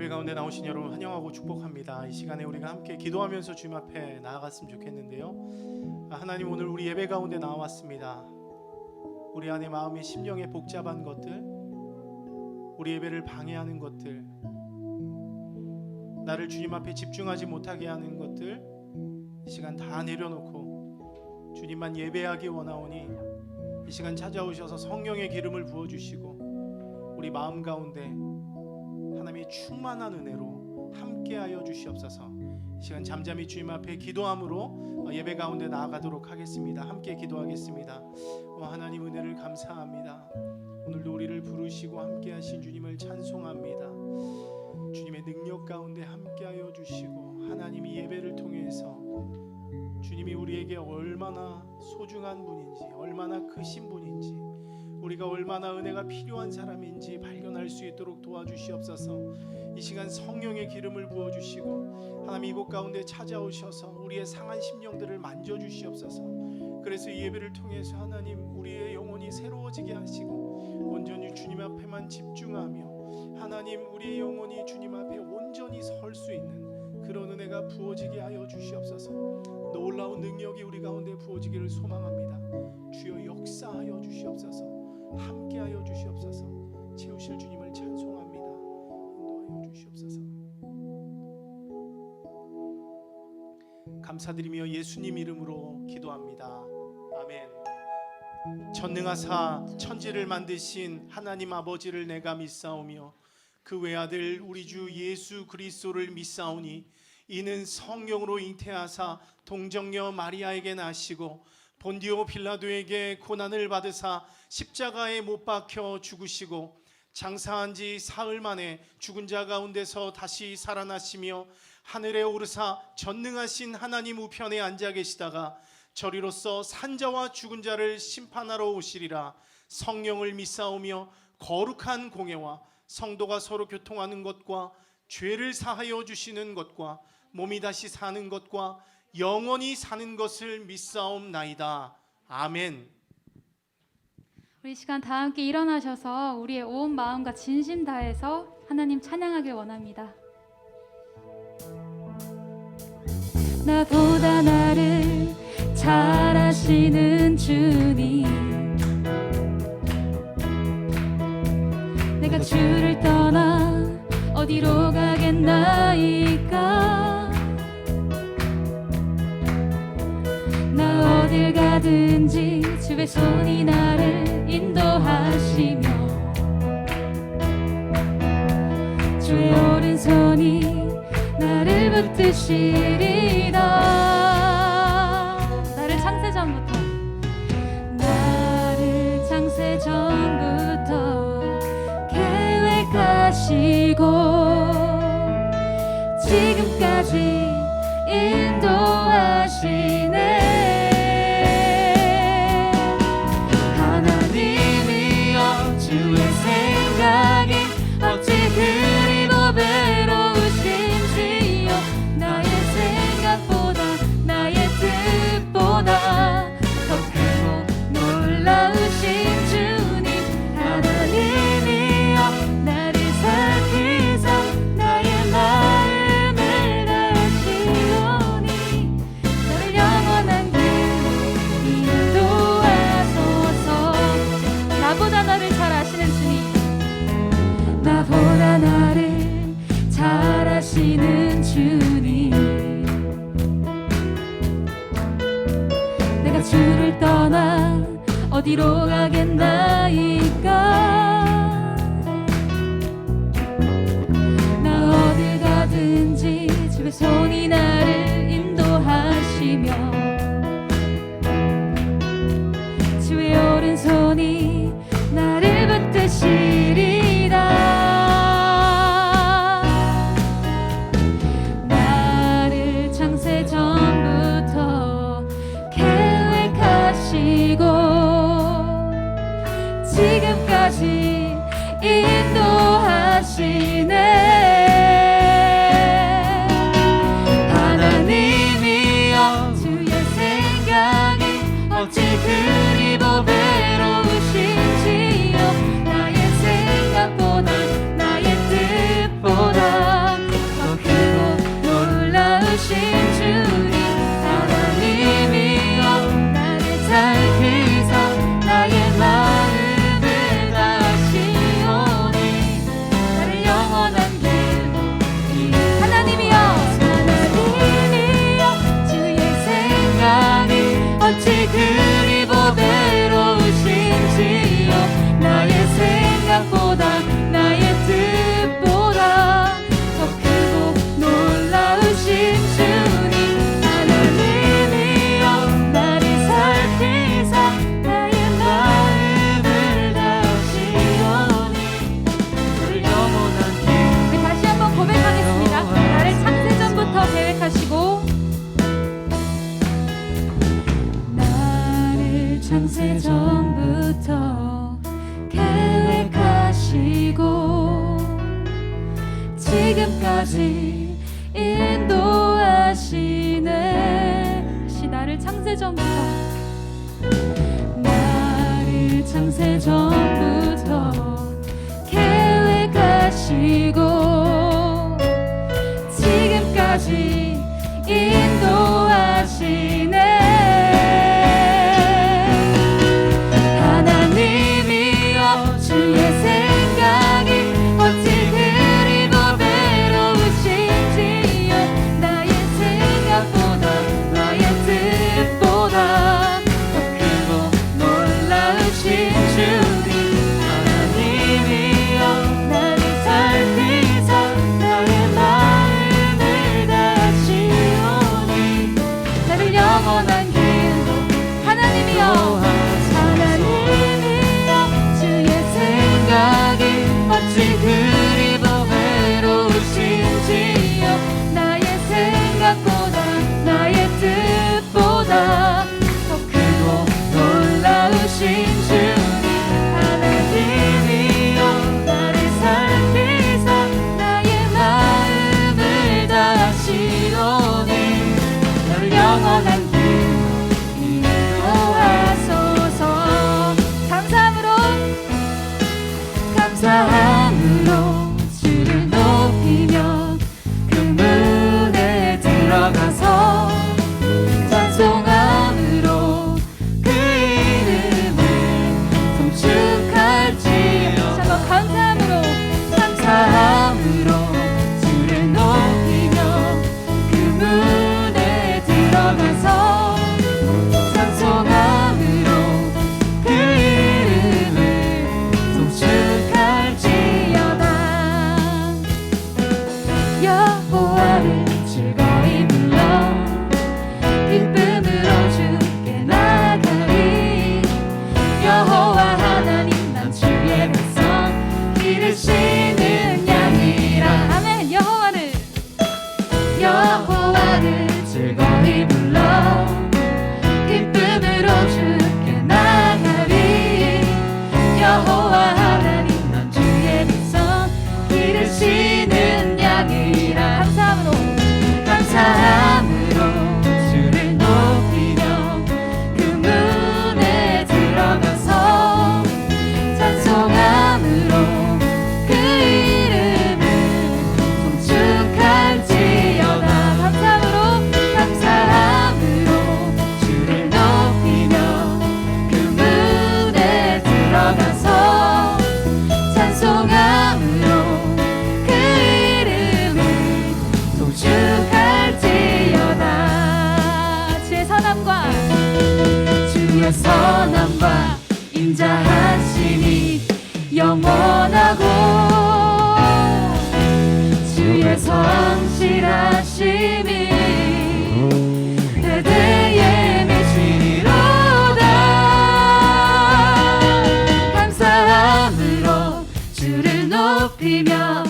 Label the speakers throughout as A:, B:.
A: 가운데 나오신 여러분 환영하고 축복합니다. 이 시간에 우리가 함께 기도하면서 주님 앞에 나아갔으면 좋겠는데요. 하나님, 오늘 우리 예배 가운데 나왔습니다. 우리 안에 마음의 심령에 복잡한 것들, 우리 예배를 방해하는 것들, 나를 주님 앞에 집중하지 못하게 하는 것들, 이 시간 다 내려놓고 주님만 예배하기 원하오니 이 시간 찾아오셔서 성령의 기름을 부어주시고 우리 마음 가운데 하나님의 충만한 은혜로 함께하여 주시옵소서. 이 시간 잠잠히 주님 앞에 기도함으로 예배 가운데 나아가도록 하겠습니다. 함께 기도하겠습니다. 하나님, 은혜를 감사합니다. 오늘도 우리를 부르시고 함께하신 주님을 찬송합니다. 주님의 능력 가운데 함께하여 주시고 하나님이 예배를 통해서 주님이 우리에게 얼마나 소중한 분인지, 얼마나 크신 분인지, 우리가 얼마나 은혜가 필요한 사람인지 발견할 수 있도록 도와주시옵소서. 이 시간 성령의 기름을 부어주시고 하나님 이곳 가운데 찾아오셔서 우리의 상한 심령들을 만져주시옵소서. 그래서 이 예배를 통해서 하나님 우리의 영혼이 새로워지게 하시고 온전히 주님 앞에만 집중하며 하나님 우리의 영혼이 주님 앞에 온전히 설 수 있는 그런 은혜가 부어지게 하여 주시옵소서. 놀라운 능력이 우리 가운데 부어지기를 소망합니다. 주여 역사하여 주시옵소서. 함께하여 주시옵소서. 채우실 주님을 찬송합니다. 인도하여 주시옵소서. 감사드리며 예수님 이름으로 기도합니다. 아멘. 전능하사 천지를 만드신 하나님 아버지를 내가 믿사오며 그 외아들 우리 주 예수 그리스도를 믿사오니 이는 성령으로 잉태하사 동정녀 마리아에게 나시고 본디오 빌라도에게 고난을 받으사 십자가에 못 박혀 죽으시고 장사한 지 사흘 만에 죽은 자 가운데서 다시 살아나시며 하늘에 오르사 전능하신 하나님 우편에 앉아 계시다가 저리로서 산자와 죽은 자를 심판하러 오시리라. 성령을 믿사오며 거룩한 공예와 성도가 서로 교통하는 것과 죄를 사하여 주시는 것과 몸이 다시 사는 것과 영원히 사는 것을 믿사옵나이다. 아멘.
B: 우리 시간 다 함께 일어나셔서 우리의 온 마음과 진심 다해서 하나님 찬양하길 원합니다. 나보다 나를 잘 아시는 주님, 내가 주를 떠나 어디로 가겠나이까. 나 어딜 가든지 주의 손이 나를 인도하시며 주의 오른손이 나를 붙드시리다. 나를 창세전부터 계획하시고 지금까지 인도하시네. 주의 생각이 어찌 그리 보배로우신지요. 나의 생각보다 나의 뜻보다 더 크고 놀라우신 주님, 하나님이여 나를 살피사 나의 마음을 다하시오니 나를 영원한 길로 인도하소서. 나보다 나를 잘 아시는 주님, 나보다 나를 잘 아시는 주님, 내가 주를 떠나 어디로 가겠나이까. 나 어딜 가든지 주의 손이 나를 인도하시며 주의 오른손이 나를 붙드시리라. 나를 창세전부터 계획하시고 지금까지 인도하시네. 하나님이여 주의 놀라우신 주님 하나님이여 나를 살피사 나의 마음을 다하시오니 나를 영원한 길로 하나님이여 주의 생각이 어찌 그리 보배로우신지요 나의 생각보다 나의 뜻보다 더 크고 놀라우신 주님 하나님이여 나를 살피사 나의 마음을 다하시오니 늘 영원한 길 우리 다시 한번 고백하겠습니다. 나를 창세전부터 계획하시고 나를 창세전부터 계획하시고 지금까지 인도하시네 다시 나를 창세전부터 나를 창세전부터 계획하시고 지금까지 인도하시네 하나님이여 주의 생각이 어찌 그리 보배로우신지요 나의 생각보다 나의 뜻보다 더 크고 놀라우신 주님 하나님이여 나를 살피사 나의 마음을 다하시오니 나를 영원한 길로 하나님이여 하나님이여 주의 생각이 어찌 그리 보배로우신지요 나의 생각보다 나의 뜻보다 더 크고 놀라우신 주님 하나님이여 나를 살피사 나의 마음을 다하시오니 나를 영원한 길로 인도하소서 감사함으로 주를 높이며 그 문에 들어가서 찬송함으로 그 이름을 송축할지요 감사함으로 주를 높이며 그 문에 들어가서 찬송함으로 그 이름을 송축할지어다 여호와를 즐거이 불러 기쁨으로 주께 나가리 여호와 하나님 난 주의 백성 기르시는 양이라 아멘 여호와를 즐거이 불러 기쁨으로 주께 나가리 여호와 하나님 난 주의 백성 기르시는 양이라 감사함으로 주를 높이며 그 문에 들어가서 찬송함으로 그 이름을 송축할지어다 감사함으로 주를 높이며 그 문에 들어가서 찬송함으로 그 이름을 송축할지어다 주의 선함과 인자하심이 영원하고 주의 성실하심이 대대에 미치리로다 감사함으로 주를 높이며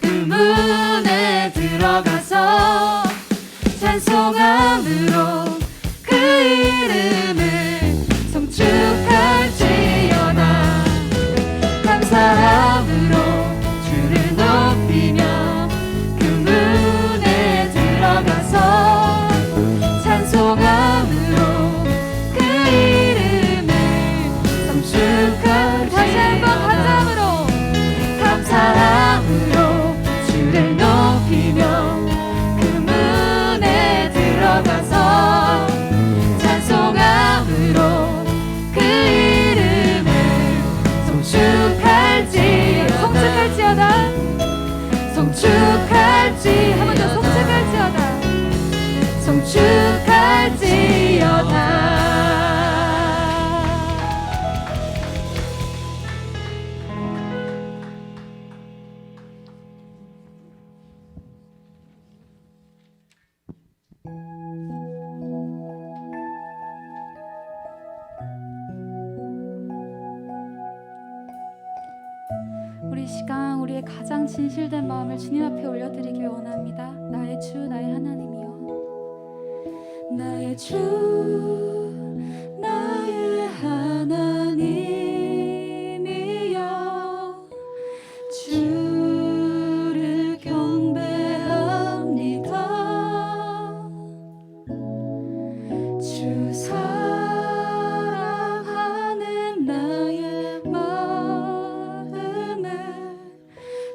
B: 그 문에 들어가서 찬송함으로 그 이름을 송축할지어다 감사함으로 주를 높이며 그 문에 들어가서 찬송함으로 그 이름을 송축할지어다 다시 한번 감사함으로 주를 높이며 그 문에 감축할지어다. 우리 시간 우리의 가장 진실된 마음을 주님 앞에 올려드리길 원합니다. 나의 주 나의 하나님이여, 나의 주 나의 하나님이여, 주를 경배합니다. 주 사랑하는 나의 마음을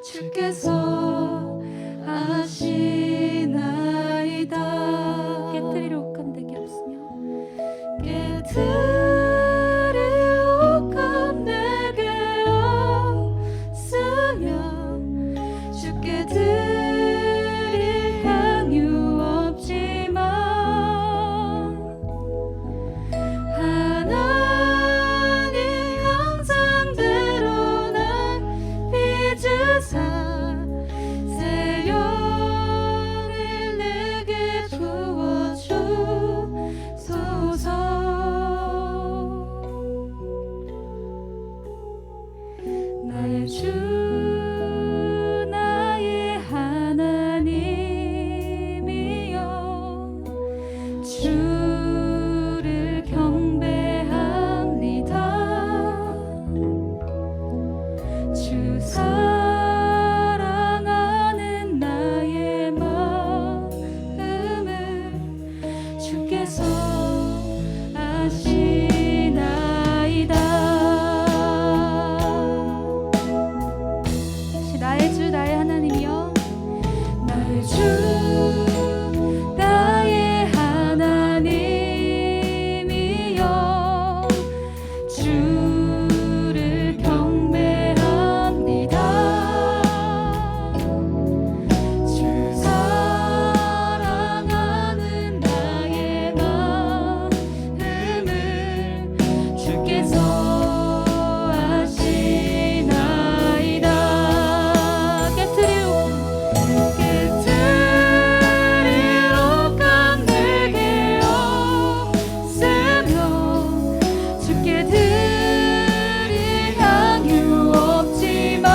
B: 주께서 아시나이다. 깨트릴 옷감 내게 없으며, 깨트릴 옷감 내게 없으며, 주께 드릴 향유 없지만 하나님 형상대로 날 빚으사 새 영을 내게 부어주소서. 나의 주 나의 하나님이여, 주를 경배합니다. 주 사랑하는 나의 마음을 주께서 아시나이다. 나의 주 나의 하나님이여, 나의 주 나의 하나님이여, 주를 경배합니다. 주 사랑하는 나의 마음을 주께서 아시나이다. 깨트릴 옷감 내게 없으며, 주께 드릴 향유 없지만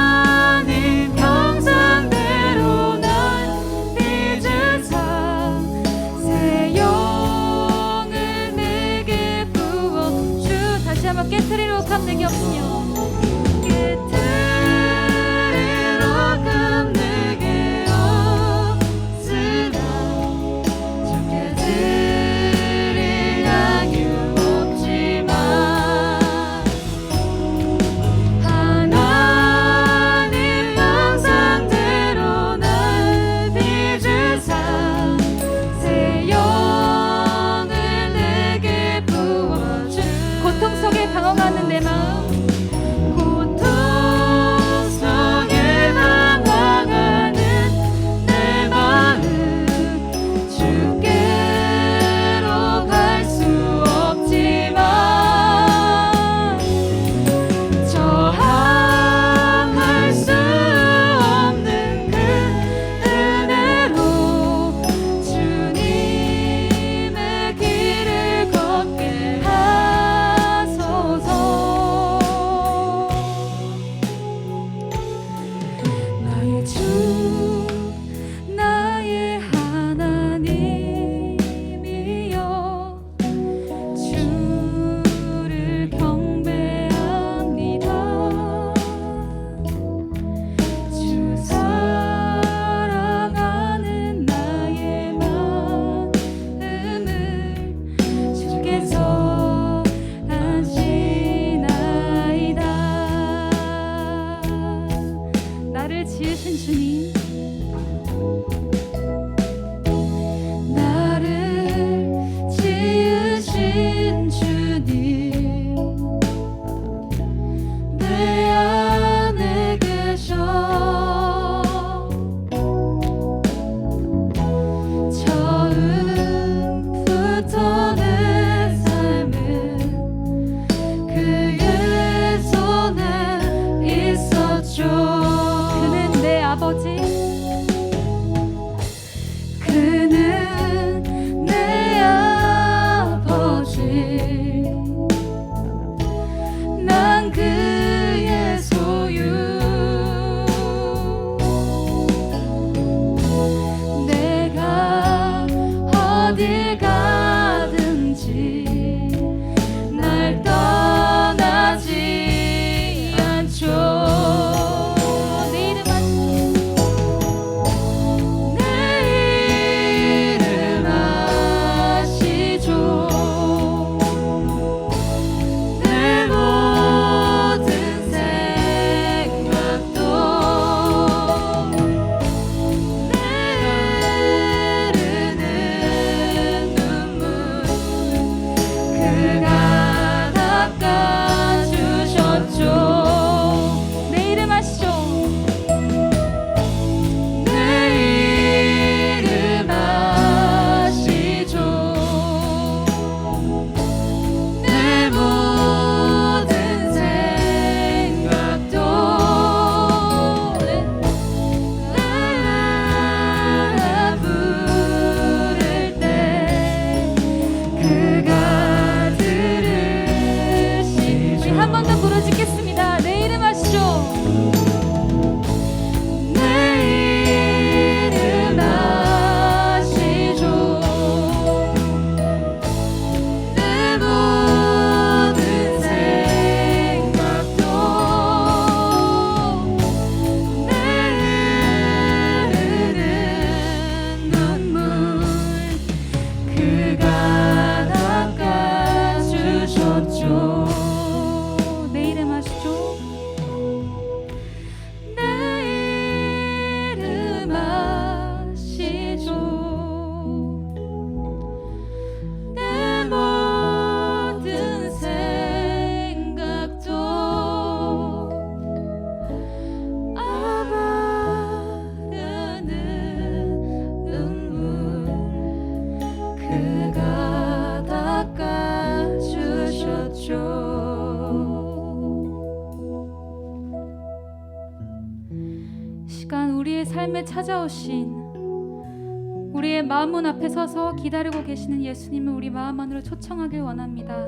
B: 하나님 형상대로 날 빚으사 새 영을 내게 부어 주. 다시 한번 깨트릴 옷감 내게 없으며, 깨트릴 옷감 내게 없으며, 주께 드릴 향유 없지만 하나님 형상대로 날 빚으사 새 영을 내게 부어주. 고통 속에 방황하는 내 마음, 고통 속에 방황하는 내 마음, 주께로 갈 수 없지만 저항할 수 없는 그 은혜로 주님의 길을 걷게 하소서. 나의 주 나의 하나님이여, 주를 경배합니다. 주 사랑하는 나의 마음을 주께서 아시나이다. 나를 지으신 주님, 나를 지으신 주님, 내 안에 계셔. 우리의 삶에 찾아오신 우리의 마음문 앞에 서서 기다리고 계시는 예수님을 우리 마음 안으로 초청하길 원합니다.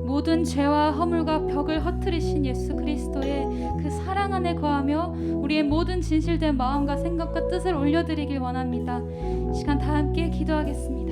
B: 모든 죄와 허물과 벽을 허트리신 예수 그리스도의 그 사랑 안에 거하며 우리의 모든 진실된 마음과 생각과 뜻을 올려드리길 원합니다. 이 시간 다 함께 기도하겠습니다.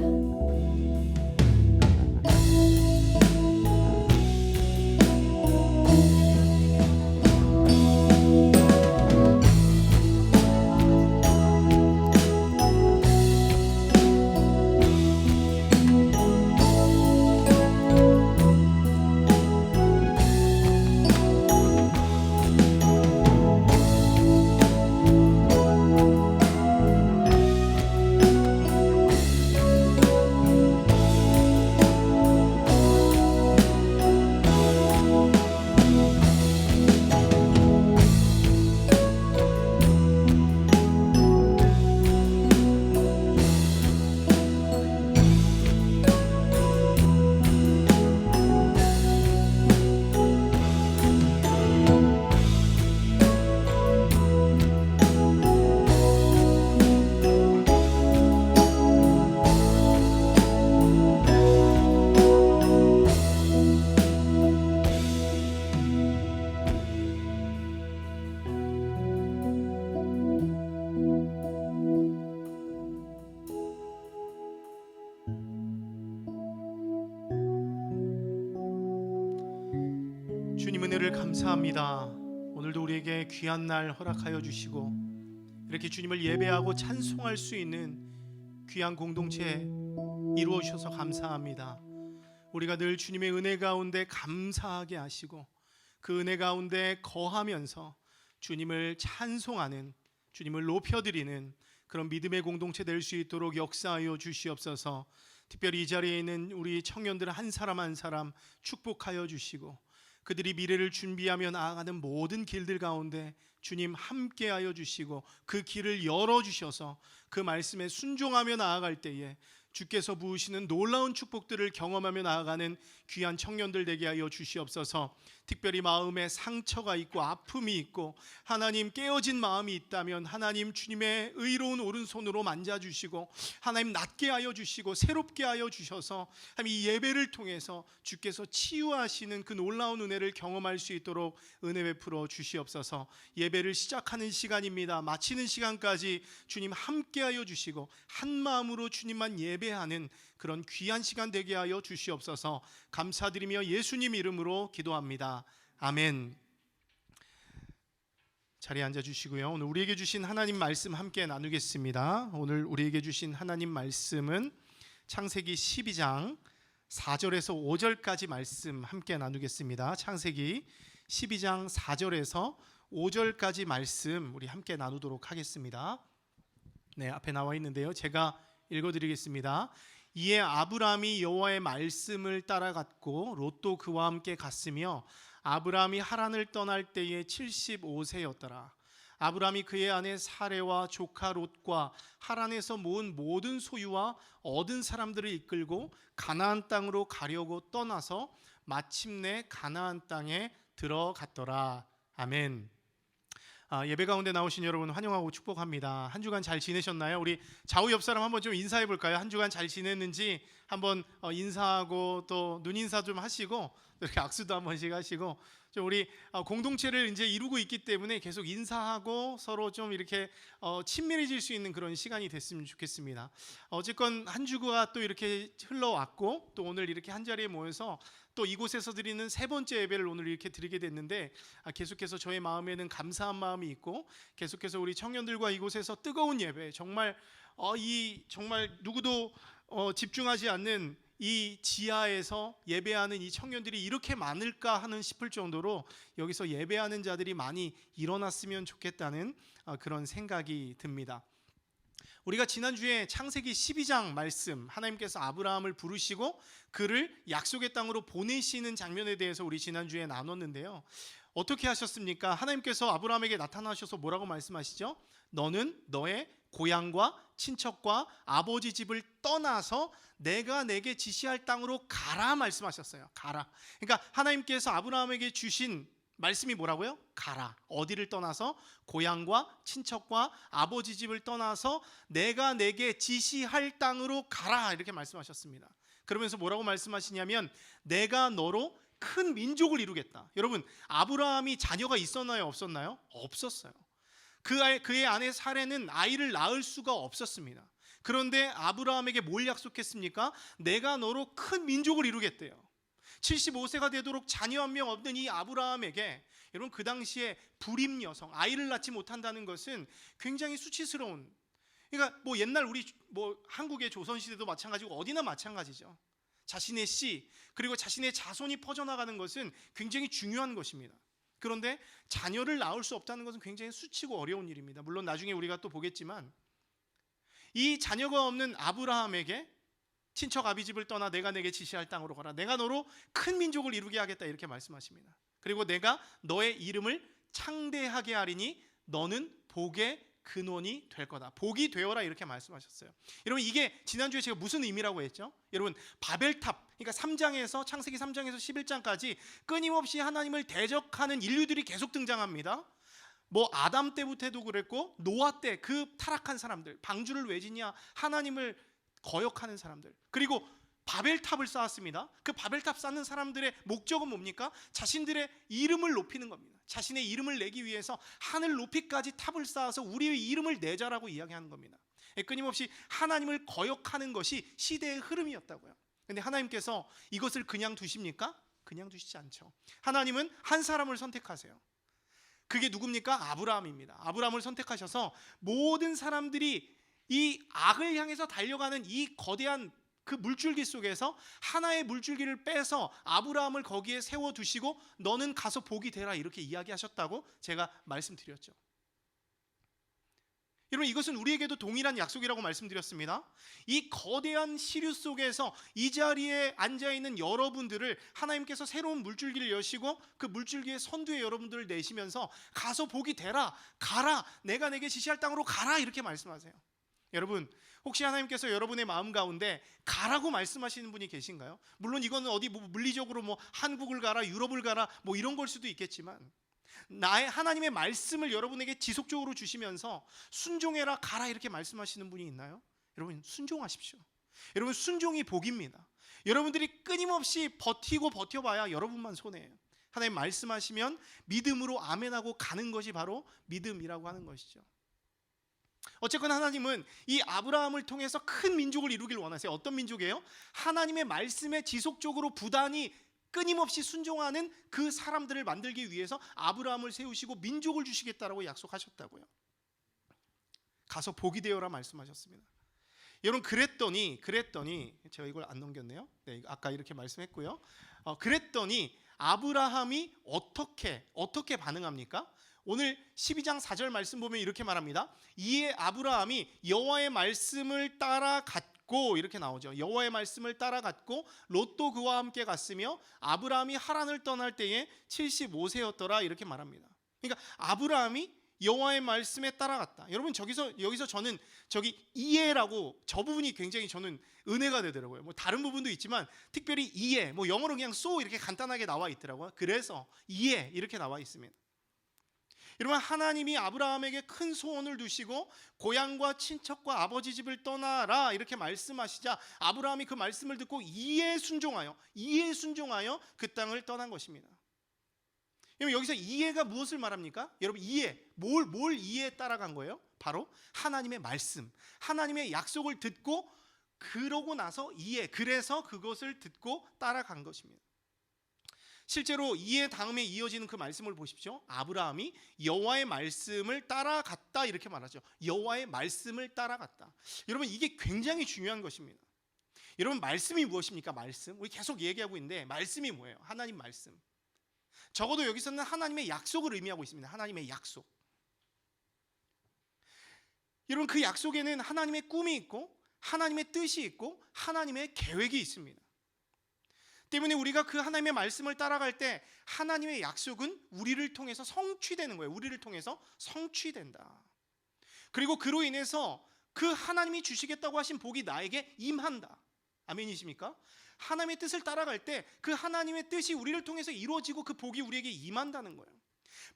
A: 주님 은혜를 감사합니다. 오늘도 우리에게 귀한 날 허락하여 주시고 이렇게 주님을 예배하고 찬송할 수 있는 귀한 공동체 이루어 주셔서 감사합니다. 우리가 늘 주님의 은혜 가운데 감사하게 하시고 그 은혜 가운데 거하면서 주님을 찬송하는, 주님을 높여드리는 그런 믿음의 공동체 될 수 있도록 역사하여 주시옵소서. 특별히 이 자리에 있는 우리 청년들 한 사람 한 사람 축복하여 주시고 그들이 미래를 준비하며 나아가는 모든 길들 가운데 주님 함께하여 주시고 그 길을 열어주셔서 그 말씀에 순종하며 나아갈 때에 주께서 부으시는 놀라운 축복들을 경험하며 나아가는 귀한 청년들 되게 하여 주시옵소서. 특별히 마음에 상처가 있고 아픔이 있고 하나님 깨어진 마음이 있다면 하나님 주님의 의로운 오른손으로 만져주시고 하나님 낫게 하여 주시고 새롭게 하여 주셔서 이 예배를 통해서 주께서 치유하시는 그 놀라운 은혜를 경험할 수 있도록 은혜 베풀어 주시옵소서. 예배를 시작하는 시간입니다. 마치는 시간까지 주님 함께 하여 주시고 한 마음으로 주님만 예배하는 그런 귀한 시간 되게 하여 주시옵소서. 감사드리며 예수님 이름으로 기도합니다. 아멘. 자리에 앉아 주시고요. 오늘 우리에게 주신 하나님 말씀 함께 나누겠습니다. 오늘 우리에게 주신 하나님 말씀은 창세기 12장 4절에서 5절까지 말씀 함께 나누겠습니다. 창세기 12장 4절에서 5절까지 말씀 우리 함께 나누도록 하겠습니다. 네, 앞에 나와 있는데요. 제가 읽어드리겠습니다. 이에 아브라함이 여호와의 말씀을 따라갔고 롯도 그와 함께 갔으며 아브라함이 하란을 떠날 때에 75세였더라. 아브라함이 그의 아내 사레와 조카 롯과 하란에서 모은 모든 소유와 얻은 사람들을 이끌고 가나안 땅으로 가려고 떠나서 마침내 가나안 땅에 들어갔더라. 아멘. 예배 가운데 나오신 여러분 환영하고 축복합니다. 한 주간 잘 지내셨나요? 우리 좌우 옆 사람 한번 좀 인사해 볼까요? 한 주간 잘 지냈는지 한번 인사하고 또 눈인사 좀 하시고 이렇게 악수도 한 번씩 하시고 좀 우리 공동체를 이제 이루고 있기 때문에 계속 인사하고 서로 좀 이렇게 친밀해질 수 있는 그런 시간이 됐으면 좋겠습니다. 어쨌건 한 주가 또 이렇게 흘러왔고 또 오늘 이렇게 한 자리에 모여서 또 이곳에서 드리는 세 번째 예배를 오늘 이렇게 드리게 됐는데 계속해서 저의 마음에는 감사한 마음이 있고 계속해서 우리 청년들과 이곳에서 뜨거운 예배 정말 정말 누구도 집중하지 않는 이 지하에서 예배하는 이 청년들이 이렇게 많을까 하는 싶을 정도로 여기서 예배하는 자들이 많이 일어났으면 좋겠다는 그런 생각이 듭니다. 우리가 지난주에 창세기 12장 말씀 하나님께서 아브라함을 부르시고 그를 약속의 땅으로 보내시는 장면에 대해서 우리 지난주에 나눴는데요. 어떻게 하셨습니까? 하나님께서 아브라함에게 나타나셔서 뭐라고 말씀하시죠? 너는 너의 고향과 친척과 아버지 집을 떠나서 내가 내게 지시할 땅으로 가라 말씀하셨어요. 가라. 그러니까 하나님께서 아브라함에게 주신 말씀이 뭐라고요? 가라. 어디를 떠나서? 고향과 친척과 아버지 집을 떠나서 내가 내게 지시할 땅으로 가라. 이렇게 말씀하셨습니다. 그러면서 뭐라고 말씀하시냐면 내가 너로 큰 민족을 이루겠다. 여러분, 아브라함이 자녀가 있었나요? 없었나요? 없었어요. 그의 아내 사레는 아이를 낳을 수가 없었습니다. 그런데 아브라함에게 뭘 약속했습니까? 내가 너로 큰 민족을 이루겠대요. 75세가 되도록 자녀 한 명 없는 이 아브라함에게, 여러분, 그 당시에 불임 여성, 아이를 낳지 못한다는 것은 굉장히 수치스러운, 그러니까 뭐 옛날 우리 뭐 한국의 조선시대도 마찬가지고 어디나 마찬가지죠. 자신의 씨 그리고 자신의 자손이 퍼져나가는 것은 굉장히 중요한 것입니다. 그런데 자녀를 낳을 수 없다는 것은 굉장히 수치고 어려운 일입니다. 물론 나중에 우리가 또 보겠지만 이 자녀가 없는 아브라함에게 친척 아비집을 떠나 내가 내게 지시할 땅으로 가라. 내가 너로 큰 민족을 이루게 하겠다. 이렇게 말씀하십니다. 그리고 내가 너의 이름을 창대하게 하리니 너는 복의 근원이 될 거다. 복이 되어라. 이렇게 말씀하셨어요. 여러분, 이게 지난주에 제가 무슨 의미라고 했죠? 여러분, 바벨탑, 그러니까 3장에서 창세기 3장에서 11장까지 끊임없이 하나님을 대적하는 인류들이 계속 등장합니다. 뭐 아담 때부터도 그랬고 노아 때 그 타락한 사람들, 방주를 왜 짓냐, 하나님을 거역하는 사람들, 그리고 바벨탑을 쌓았습니다. 그 바벨탑 쌓는 사람들의 목적은 뭡니까? 자신들의 이름을 높이는 겁니다. 자신의 이름을 내기 위해서 하늘 높이까지 탑을 쌓아서 우리의 이름을 내자라고 이야기하는 겁니다. 끊임없이 하나님을 거역하는 것이 시대의 흐름이었다고요. 그런데 하나님께서 이것을 그냥 두십니까? 그냥 두시지 않죠. 하나님은 한 사람을 선택하세요. 그게 누굽니까? 아브라함입니다. 아브라함을 선택하셔서 모든 사람들이 이 악을 향해서 달려가는 이 거대한 그 물줄기 속에서 하나의 물줄기를 빼서 아브라함을 거기에 세워두시고 너는 가서 복이 되라, 이렇게 이야기하셨다고 제가 말씀드렸죠. 여러분, 이것은 우리에게도 동일한 약속이라고 말씀드렸습니다. 이 거대한 시류 속에서 이 자리에 앉아있는 여러분들을 하나님께서 새로운 물줄기를 여시고 그 물줄기의 선두에 여러분들을 내시면서 가서 복이 되라, 가라, 내가 내게 지시할 땅으로 가라, 이렇게 말씀하세요. 여러분, 혹시 하나님께서 여러분의 마음 가운데 가라고 말씀하시는 분이 계신가요? 물론 이거는 어디 뭐 물리적으로 뭐 한국을 가라, 유럽을 가라, 뭐 이런 걸 수도 있겠지만 나의 하나님의 말씀을 여러분에게 지속적으로 주시면서 순종해라, 가라, 이렇게 말씀하시는 분이 있나요? 여러분, 순종하십시오. 여러분, 순종이 복입니다. 여러분들이 끊임없이 버티고 버텨봐야 여러분만 손해예요. 하나님 말씀하시면 믿음으로 아멘하고 가는 것이 바로 믿음이라고 하는 것이죠. 어쨌거나 하나님은 이 아브라함을 통해서 큰 민족을 이루길 원하세요. 어떤 민족이에요? 하나님의 말씀에 지속적으로 부단히 끊임없이 순종하는 그 사람들을 만들기 위해서 아브라함을 세우시고 민족을 주시겠다라고 약속하셨다고요. 가서 복이 되어라 말씀하셨습니다. 여러분, 그랬더니 제가 이걸 안 넘겼네요. 네, 아까 이렇게 말씀했고요. 그랬더니 아브라함이 어떻게 반응합니까? 오늘 12장 4절 말씀 보면 이렇게 말합니다. 이에 아브라함이 여호와의 말씀을 따라갔고, 이렇게 나오죠. 여호와의 말씀을 따라갔고 롯도 그와 함께 갔으며 아브라함이 하란을 떠날 때에 75세였더라, 이렇게 말합니다. 그러니까 아브라함이 여호와의 말씀에 따라갔다. 여러분, 여기서 저는 이해라고, 저 부분이 굉장히 저는 은혜가 되더라고요. 뭐 다른 부분도 있지만 특별히 이해, 뭐 영어로 그냥 so 이렇게 간단하게 나와 있더라고요. 그래서 이해 이렇게 나와 있습니다. 여러분, 하나님이 아브라함에게 큰 소원을 두시고 고향과 친척과 아버지 집을 떠나라, 이렇게 말씀하시자 아브라함이 그 말씀을 듣고 이에 순종하여 그 땅을 떠난 것입니다. 여러분, 여기서 이해가 무엇을 말합니까? 여러분, 이해, 뭘 이해에 따라간 거예요? 바로 하나님의 말씀, 하나님의 약속을 듣고 그러고 나서 그래서 그것을 듣고 따라간 것입니다. 실제로 이해 다음에 이어지는 그 말씀을 보십시오. 아브라함이 여호와의 말씀을 따라갔다, 이렇게 말하죠. 여호와의 말씀을 따라갔다. 여러분, 이게 굉장히 중요한 것입니다. 여러분, 말씀이 무엇입니까? 말씀. 우리 계속 얘기하고 있는데 말씀이 뭐예요? 하나님 말씀. 적어도 여기서는 하나님의 약속을 의미하고 있습니다. 하나님의 약속. 여러분, 그 약속에는 하나님의 꿈이 있고 하나님의 뜻이 있고 하나님의 계획이 있습니다. 때문에 우리가 그 하나님의 말씀을 따라갈 때 하나님의 약속은 우리를 통해서 성취되는 거예요. 우리를 통해서 성취된다. 그리고 그로 인해서 그 하나님이 주시겠다고 하신 복이 나에게 임한다. 아멘이십니까? 하나님의 뜻을 따라갈 때 그 하나님의 뜻이 우리를 통해서 이루어지고 그 복이 우리에게 임한다는 거예요.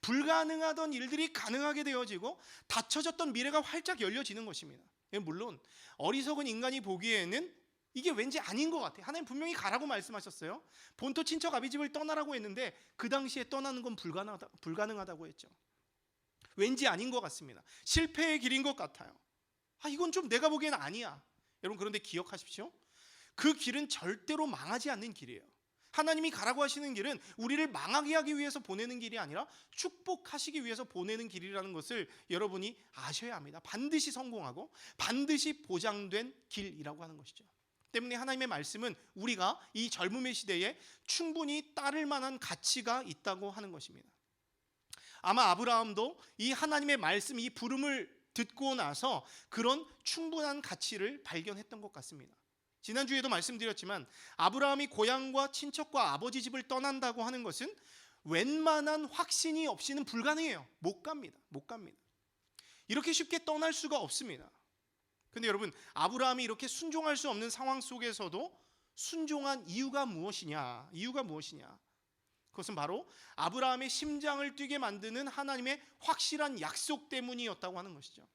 A: 불가능하던 일들이 가능하게 되어지고 닫혀졌던 미래가 활짝 열려지는 것입니다. 물론 어리석은 인간이 보기에는 이게 왠지 아닌 것 같아요. 하나님 분명히 가라고 말씀하셨어요. 본토 친척 아비집을 떠나라고 했는데 그 당시에 떠나는 건 불가능하다고 했죠. 왠지 아닌 것 같습니다. 실패의 길인 것 같아요. 이건 좀 내가 보기에는 아니야. 여러분, 그런데 기억하십시오. 그 길은 절대로 망하지 않는 길이에요. 하나님이 가라고 하시는 길은 우리를 망하게 하기 위해서 보내는 길이 아니라 축복하시기 위해서 보내는 길이라는 것을 여러분이 아셔야 합니다. 반드시 성공하고 반드시 보장된 길이라고 하는 것이죠. 때문에 하나님의 말씀은 우리가 이 젊음의 시대에 충분히 따를 만한 가치가 있다고 하는 것입니다. 아마 아브라함도 이 하나님의 말씀, 이 부름을 듣고 나서 그런 충분한 가치를 발견했던 것 같습니다. 지난주에도 말씀드렸지만 아브라함이 고향과 친척과 아버지 집을 떠난다고 하는 것은 웬만한 확신이 없이는 불가능해요. 못 갑니다. 이렇게 쉽게 떠날 수가 없습니다. 근데 여러분, 아브라함이 이렇게 순종할 수 없는 상황 속에서도 순종한 이유가 무엇이냐? 그것은 바로 아브라함의 심장을 뛰게 만드는 하나님의 확실한 약속 때문이었다고 하는 것이죠.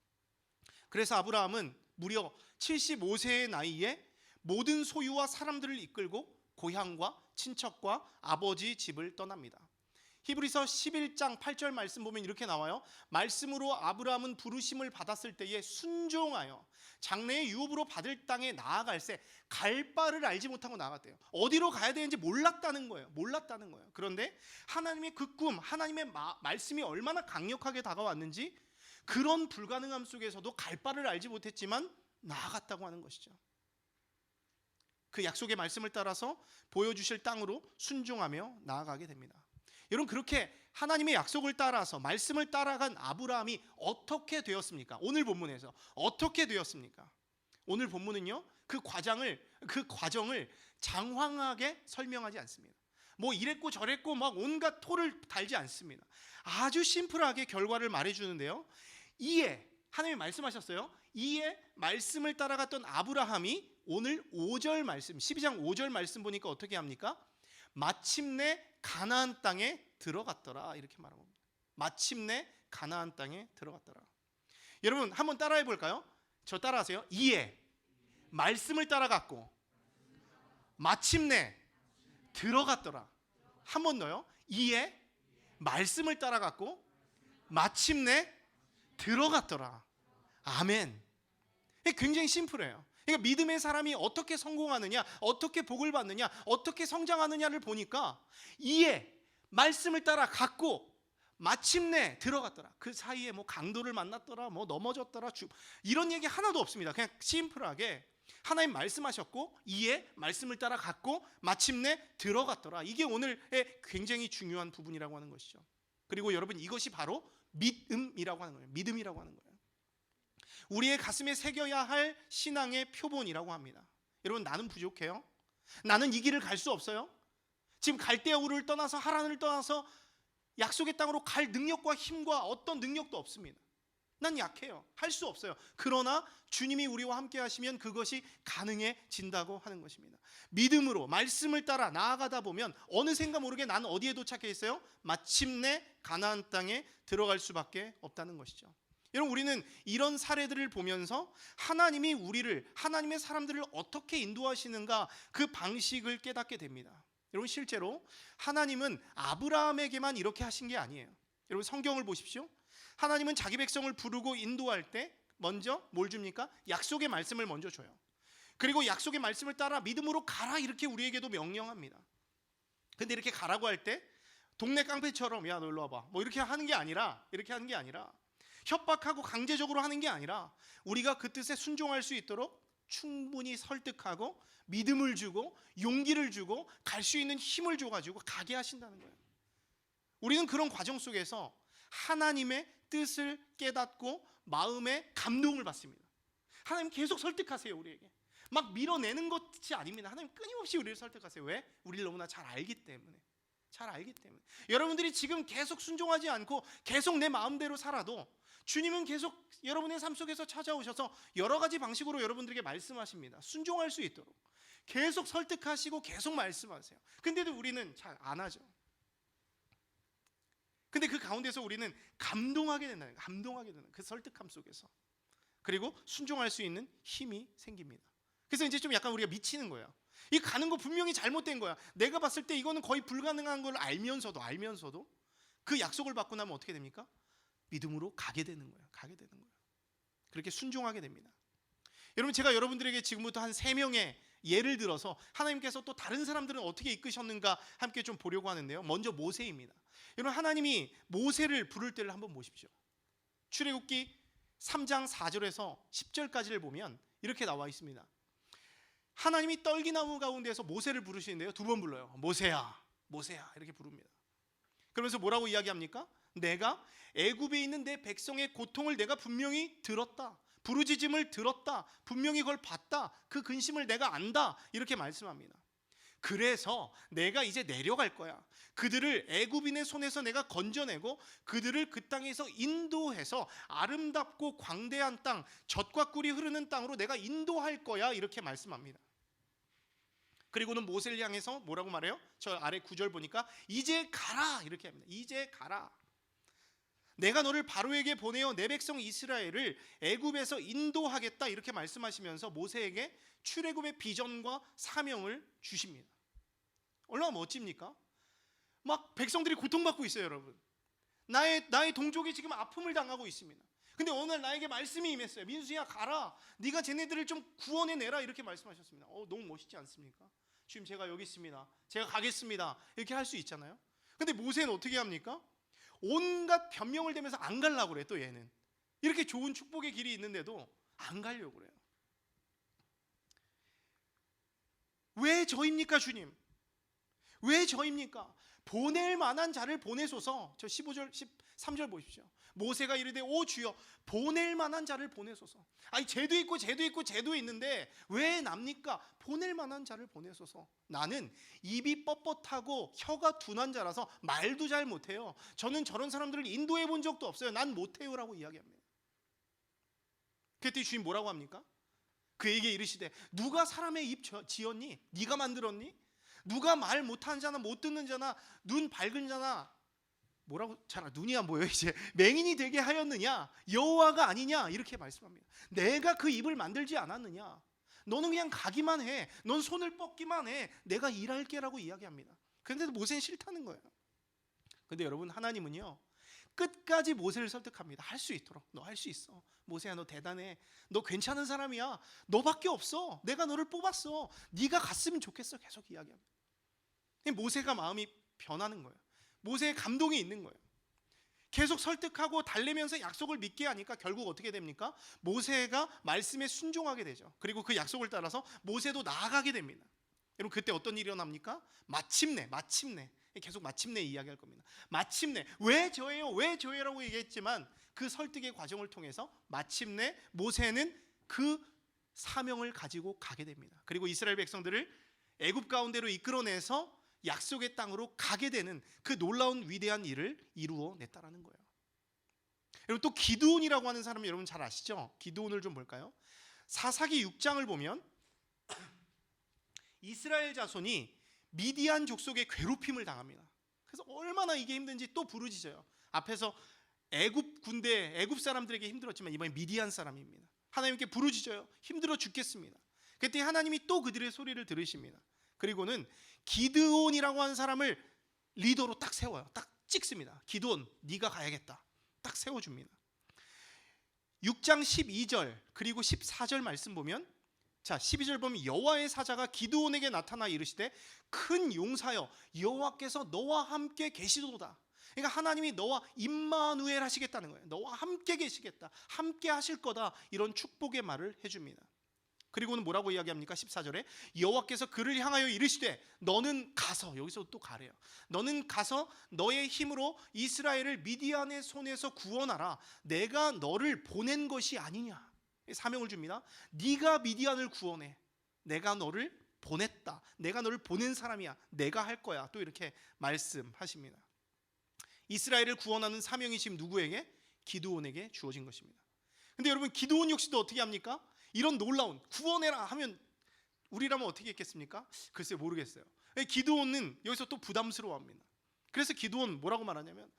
A: 그래서 아브라함은 무려 75세의 나이에 모든 소유와 사람들을 이끌고 고향과 친척과 아버지 집을 떠납니다. 히브리서 11장 8절 말씀 보면 이렇게 나와요. 말씀으로 아브라함은 부르심을 받았을 때에 순종하여 장래의 유업으로 받을 땅에 나아갈새 갈 바를 알지 못하고 나아갔대요. 어디로 가야 되는지 몰랐다는 거예요. 그런데 하나님의 그 꿈, 하나님의 말씀이 얼마나 강력하게 다가왔는지 그런 불가능함 속에서도 갈 바를 알지 못했지만 나아갔다고 하는 것이죠. 그 약속의 말씀을 따라서 보여주실 땅으로 순종하며 나아가게 됩니다. 여러분, 그렇게 하나님의 약속을 따라서 말씀을 따라간 아브라함이 어떻게 되었습니까? 오늘 본문에서 어떻게 되었습니까? 오늘 본문은요, 그 과정을 장황하게 설명하지 않습니다. 뭐 이랬고 저랬고 막 온갖 토를 달지 않습니다. 아주 심플하게 결과를 말해주는데요. 하나님이 말씀하셨어요. 이에 말씀을 따라갔던 아브라함이 오늘 5절 말씀, 12장 5절 말씀 보니까 어떻게 합니까? 마침내 가나안 땅에 들어갔더라, 이렇게 말하고 있습니다. 마침내 가나안 땅에 들어갔더라. 여러분, 한번 따라해 볼까요? 저 따라하세요. 이에 말씀을 따라갔고 마침내 들어갔더라. 한 번 더요. 이에 말씀을 따라갔고 마침내 들어갔더라. 아멘. 굉장히 심플해요. 그러니까 믿음의 사람이 어떻게 성공하느냐, 어떻게 복을 받느냐, 어떻게 성장하느냐를 보니까 이에 말씀을 따라 갔고 마침내 들어갔더라. 그 사이에 뭐 강도를 만났더라, 뭐 넘어졌더라, 이런 얘기 하나도 없습니다. 그냥 심플하게 하나님 말씀하셨고 이에 말씀을 따라 갔고 마침내 들어갔더라. 이게 오늘의 굉장히 중요한 부분이라고 하는 것이죠. 그리고 여러분, 이것이 바로 믿음이라고 하는 거예요. 믿음이라고 하는 거예요. 우리의 가슴에 새겨야 할 신앙의 표본이라고 합니다. 여러분, 나는 부족해요. 나는 이 길을 갈 수 없어요. 지금 갈대아우를 떠나서 하란을 떠나서 약속의 땅으로 갈 능력과 힘과 어떤 능력도 없습니다. 난 약해요. 할 수 없어요. 그러나 주님이 우리와 함께 하시면 그것이 가능해진다고 하는 것입니다. 믿음으로 말씀을 따라 나아가다 보면 어느샌가 모르게 나는 어디에 도착해 있어요? 마침내 가나안 땅에 들어갈 수밖에 없다는 것이죠. 여러분, 우리는 이런 사례들을 보면서 하나님이 하나님의 사람들을 어떻게 인도하시는가, 그 방식을 깨닫게 됩니다. 여러분, 실제로 하나님은 아브라함에게만 이렇게 하신 게 아니에요. 여러분, 성경을 보십시오. 하나님은 자기 백성을 부르고 인도할 때 먼저 뭘 줍니까? 약속의 말씀을 먼저 줘요. 그리고 약속의 말씀을 따라 믿음으로 가라, 이렇게 우리에게도 명령합니다. 근데 이렇게 가라고 할 때 동네 깡패처럼 야, 너 일로 와봐, 뭐 이렇게 하는 게 아니라 협박하고 강제적으로 하는 게 아니라 우리가 그 뜻에 순종할 수 있도록 충분히 설득하고 믿음을 주고 용기를 주고 갈 수 있는 힘을 줘가지고 가게 하신다는 거예요. 우리는 그런 과정 속에서 하나님의 뜻을 깨닫고 마음의 감동을 받습니다. 하나님 계속 설득하세요. 우리에게 막 밀어내는 것이 아닙니다. 하나님 끊임없이 우리를 설득하세요. 왜? 우리를 너무나 잘 알기 때문에. 여러분들이 지금 계속 순종하지 않고 계속 내 마음대로 살아도 주님은 계속 여러분의 삶 속에서 찾아오셔서 여러 가지 방식으로 여러분들에게 말씀하십니다. 순종할 수 있도록 계속 설득하시고 계속 말씀하세요. 근데도 우리는 잘 안 하죠. 근데 그 가운데서 우리는 감동하게 된다는 거예요. 감동하게 되는 그 설득함 속에서. 그리고 순종할 수 있는 힘이 생깁니다. 그래서 이제 좀 약간 우리가 미치는 거예요. 이 가는 거 분명히 잘못된 거야. 내가 봤을 때 이거는 거의 불가능한 걸 알면서도 그 약속을 받고 나면 어떻게 됩니까? 믿음으로 가게 되는 거예요. 가게 되는 거예요. 그렇게 순종하게 됩니다. 여러분, 제가 여러분들에게 지금부터 한 3명의 예를 들어서 하나님께서 또 다른 사람들은 어떻게 이끄셨는가 함께 좀 보려고 하는데요. 먼저 모세입니다. 여러분, 하나님이 모세를 부를 때를 한번 보십시오. 출애굽기 3장 4절에서 10절까지를 보면 이렇게 나와 있습니다. 하나님이 떨기나무 가운데서 모세를 부르시는데요, 2번 불러요. 모세야, 모세야 이렇게 부릅니다. 그러면서 뭐라고 이야기합니까? 내가 애굽에 있는 내 백성의 고통을 내가 분명히 들었다. 부르짖음을 들었다. 분명히 그걸 봤다. 그 근심을 내가 안다. 이렇게 말씀합니다. 그래서 내가 이제 내려갈 거야. 그들을 애굽인의 손에서 내가 건져내고 그들을 그 땅에서 인도해서 아름답고 광대한 땅, 젖과 꿀이 흐르는 땅으로 내가 인도할 거야. 이렇게 말씀합니다. 그리고는 모세를 향해서 뭐라고 말해요? 저 아래 9절 보니까 이제 가라 이렇게 합니다. 이제 가라. 내가 너를 바로에게 보내어 내 백성 이스라엘을 애굽에서 인도하겠다 이렇게 말씀하시면서 모세에게 출애굽의 비전과 사명을 주십니다. 얼마나 멋집니까? 막 백성들이 고통받고 있어요, 여러분. 나의 동족이 지금 아픔을 당하고 있습니다. 근데 어느 날 나에게 말씀이 임했어요. 민수야, 가라. 네가 쟤네들을 좀 구원해내라 이렇게 말씀하셨습니다. 너무 멋있지 않습니까? 주님, 제가 여기 있습니다. 제가 가겠습니다. 이렇게 할 수 있잖아요. 근데 모세는 어떻게 합니까? 온갖 변명을 대면서 안 가려고 그래. 또 얘는 이렇게 좋은 축복의 길이 있는데도 안 가려고 그래요. 왜 저입니까, 주님? 왜 저입니까? 보낼 만한 자를 보내소서. 저 15절 13절 보십시오. 모세가 이르되 오 주여 보낼 만한 자를 보내소서. 아니 쟤도 있고 있는데 왜 납니까? 보낼 만한 자를 보내소서. 나는 입이 뻣뻣하고 혀가 둔한 자라서 말도 잘 못해요. 저는 저런 사람들을 인도해 본 적도 없어요. 난 못해요 라고 이야기합니다. 그랬더니 주님 뭐라고 합니까? 그에게 이르시되 누가 사람의 입 지었니? 네가 만들었니? 누가 말 못하는 자나 못 듣는 자나 눈 밝은 자나 뭐라고 잘 눈이 안 보여 이제 맹인이 되게 하였느냐? 여호와가 아니냐? 이렇게 말씀합니다. 내가 그 입을 만들지 않았느냐? 너는 그냥 가기만 해. 넌 손을 뻗기만 해. 내가 일할게라고 이야기합니다. 그런데도 모세는 싫다는 거예요. 근데 여러분, 하나님은요 끝까지 모세를 설득합니다. 할 수 있도록. 너 할 수 있어. 모세야, 너 대단해. 너 괜찮은 사람이야. 너밖에 없어. 내가 너를 뽑았어. 네가 갔으면 좋겠어. 계속 이야기합니다. 모세가 마음이 변하는 거예요. 모세의 감동이 있는 거예요. 계속 설득하고 달래면서 약속을 믿게 하니까 결국 어떻게 됩니까? 모세가 말씀에 순종하게 되죠. 그리고 그 약속을 따라서 모세도 나아가게 됩니다. 여러분, 그때 어떤 일이 일어납니까? 마침내 계속 마침내 이야기할 겁니다. 마침내 왜 저예요라고 얘기했지만 그 설득의 과정을 통해서 마침내 모세는 그 사명을 가지고 가게 됩니다. 그리고 이스라엘 백성들을 애굽 가운데로 이끌어내서 약속의 땅으로 가게 되는 그 놀라운 위대한 일을 이루어냈다라는 거예요. 여러분, 또 기드온이라고 하는 사람이 여러분 잘 아시죠? 기드온을 좀 볼까요? 사사기 6장을 보면 이스라엘 자손이 미디안 족속의 괴롭힘을 당합니다. 그래서 얼마나 이게 힘든지 또 부르짖어요. 앞에서 애굽 군대, 애굽 사람들에게 힘들었지만 이번에 미디안 사람입니다. 하나님께 부르짖어요. 힘들어 죽겠습니다. 그때 하나님이 또 그들의 소리를 들으십니다. 그리고는 기드온이라고 하는 사람을 리더로 딱 세워요. 딱 찍습니다. 기드온, 네가 가야겠다. 딱 세워줍니다. 6장 12절 그리고 14절 말씀 보면, 자 12절 보면 여호와의 사자가 기드온에게 나타나 이르시되 큰 용사여 여호와께서 너와 함께 계시도다. 그러니까 하나님이 너와 임마누엘 하시겠다는 거예요. 너와 함께 계시겠다. 함께 하실 거다. 이런 축복의 말을 해줍니다. 그리고는 뭐라고 이야기합니까? 14절에 여호와께서 그를 향하여 이르시되 너는 가서, 여기서 또 가래요. 너는 가서 너의 힘으로 이스라엘을 미디안의 손에서 구원하라. 내가 너를 보낸 것이 아니냐. 사명을 줍니다. 네가 미디안을 구원해. 내가 너를 보냈다. 내가 너를 보낸 사람이야. 내가 할 거야. 또 이렇게 말씀하십니다. 이스라엘을 구원하는 사명이 지금 누구에게? 기드온에게 주어진 것입니다. 근데 여러분, 기드온 역시도 어떻게 합니까? 이런 놀라운 구원해라 하면 우리라면 어떻게 했겠습니까? 글쎄 모르겠어요. 기드온은 여기서 또 부담스러워합니다. 그래서 기드온 뭐라고 말하냐면,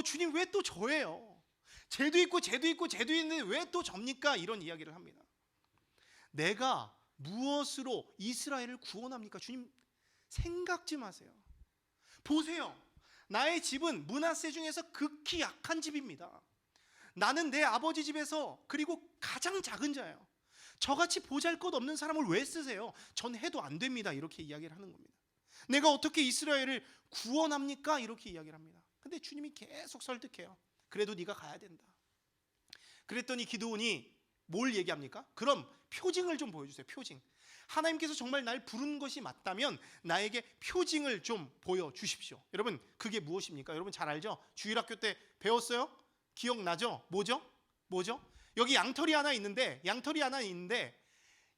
A: 주님 왜 또 저예요? 쟤도 있고 쟤도 있고 쟤도 있는데 왜 또 접니까? 이런 이야기를 합니다. 내가 무엇으로 이스라엘을 구원합니까? 주님 생각 좀 하세요. 보세요. 나의 집은 므낫세 중에서 극히 약한 집입니다. 나는 내 아버지 집에서 그리고 가장 작은 자예요. 저같이 보잘것없는 사람을 왜 쓰세요? 전 해도 안 됩니다. 이렇게 이야기를 하는 겁니다. 내가 어떻게 이스라엘을 구원합니까? 이렇게 이야기를 합니다. 근데 주님이 계속 설득해요. 그래도 네가 가야 된다. 그랬더니 기드온이 뭘 얘기합니까? 그럼 표징을 좀 보여주세요. 표징. 하나님께서 정말 날 부른 것이 맞다면 나에게 표징을 좀 보여주십시오. 여러분, 그게 무엇입니까? 여러분 잘 알죠? 주일학교 때 배웠어요? 기억나죠? 뭐죠? 여기 양털이 하나 있는데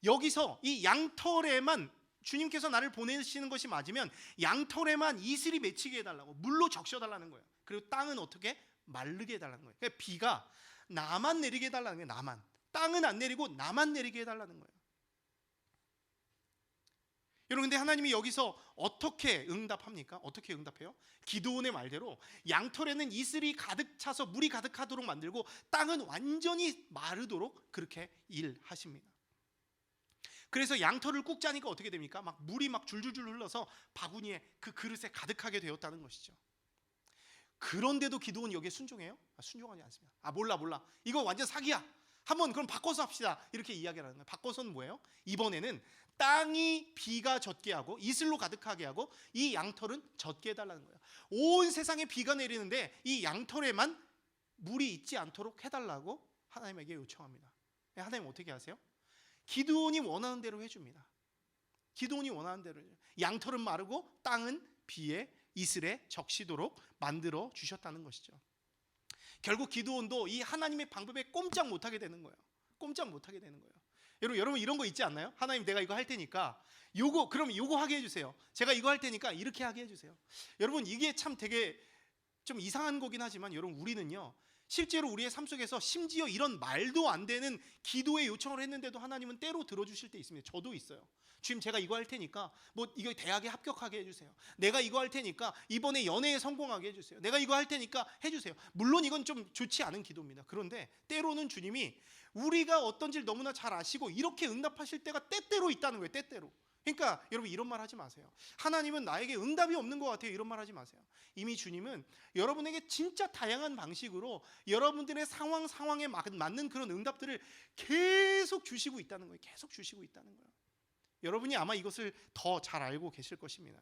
A: 여기서 이 양털에만 주님께서 나를 보내시는 것이 맞으면 양털에만 이슬이 맺히게 해달라고, 물로 적셔달라는 거예요. 그리고 땅은 어떻게? 마르게 해달라는 거예요. 그러니까 비가 나만 내리게 해달라는 거예요. 나만. 땅은 안 내리고 나만 내리게 해달라는 거예요. 여러분, 근데 하나님이 여기서 어떻게 응답합니까? 어떻게 응답해요? 기드온의 말대로 양털에는 이슬이 가득 차서 물이 가득하도록 만들고 땅은 완전히 마르도록 그렇게 일하십니다. 그래서 양털을 꾹 짜니까 어떻게 됩니까? 막 물이 막 줄줄줄 흘러서 바구니에 그 그릇에 가득하게 되었다는 것이죠. 그런데도 기드온이 여기에 순종해요? 순종하지 않습니다. 몰라. 이거 완전 사기야. 한번 그럼 바꿔서 합시다. 이렇게 이야기를 하는 거예요. 바꿔서는 뭐예요? 이번에는 땅이 비가 젖게 하고 이슬로 가득하게 하고 이 양털은 젖게 해달라는 거예요. 온 세상에 비가 내리는데 이 양털에만 물이 있지 않도록 해달라고 하나님에게 요청합니다. 하나님 어떻게 하세요? 기드온이 원하는 대로 해줍니다. 기드온이 원하는 대로 해줘요. 양털은 마르고 땅은 비에 이슬에 적시도록 만들어 주셨다는 것이죠. 결국 기드온도 이 하나님의 방법에 꼼짝 못하게 되는 거예요. 여러분 이런 거 있지 않나요? 하나님, 내가 이거 할 테니까 그럼 요거 하게 해주세요. 제가 이거 할 테니까 이렇게 하게 해주세요. 여러분, 이게 참 되게 좀 이상한 거긴 하지만 여러분, 우리는요 실제로 우리의 삶 속에서 심지어 이런 말도 안 되는 기도의 요청을 했는데도 하나님은 때로 들어주실 때 있습니다. 저도 있어요. 주님, 제가 이거 할 테니까 이거 대학에 합격하게 해주세요. 내가 이거 할 테니까 이번에 연애에 성공하게 해주세요. 내가 이거 할 테니까 해주세요. 물론 이건 좀 좋지 않은 기도입니다. 그런데 때로는 주님이 우리가 어떤지를 너무나 잘 아시고 이렇게 응답하실 때가 때때로 있다는 거예요. 때때로. 그러니까 여러분, 이런 말 하지 마세요. 하나님은 나에게 응답이 없는 것 같아요. 이런 말 하지 마세요. 이미 주님은 여러분에게 진짜 다양한 방식으로 여러분들의 상황에 맞는 그런 응답들을 계속 주시고 있다는 거예요. 여러분이 아마 이것을 더 잘 알고 계실 것입니다.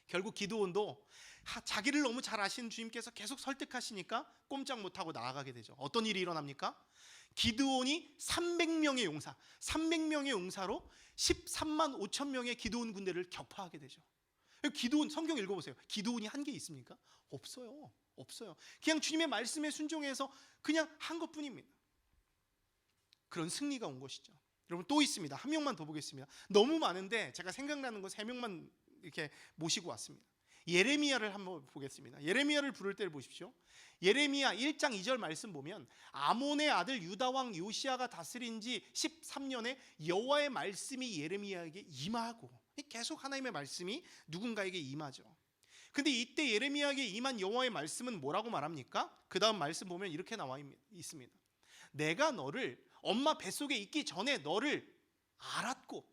A: 결국 기드온도 자기를 너무 잘 아시는 주님께서 계속 설득하시니까 꼼짝 못하고 나아가게 되죠. 어떤 일이 일어납니까? 기드온이 300명의 용사로 13만 5천 명의 기드온 군대를 격파하게 되죠. 기드온, 성경 읽어보세요. 기드온이 한 게 있습니까? 없어요. 그냥 주님의 말씀에 순종해서 그냥 한 것뿐입니다. 그런 승리가 온 것이죠. 여러분, 또 있습니다. 한 명만 더 보겠습니다. 너무 많은데 제가 생각나는 거 3명만 이렇게 모시고 왔습니다. 예레미야를 한번 보겠습니다. 예레미야를 부를 때를 보십시오. 예레미야 1장 2절 말씀 보면 아몬의 아들 유다 왕 요시야가 다스린 지 13년에 여호와의 말씀이 예레미야에게 임하고, 계속 하나님의 말씀이 누군가에게 임하죠. 근데 이때 예레미야에게 임한 여호와의 말씀은 뭐라고 말합니까? 그 다음 말씀 보면 이렇게 나와 있습니다. 내가 너를 엄마 뱃속에 있기 전에 너를 알았고,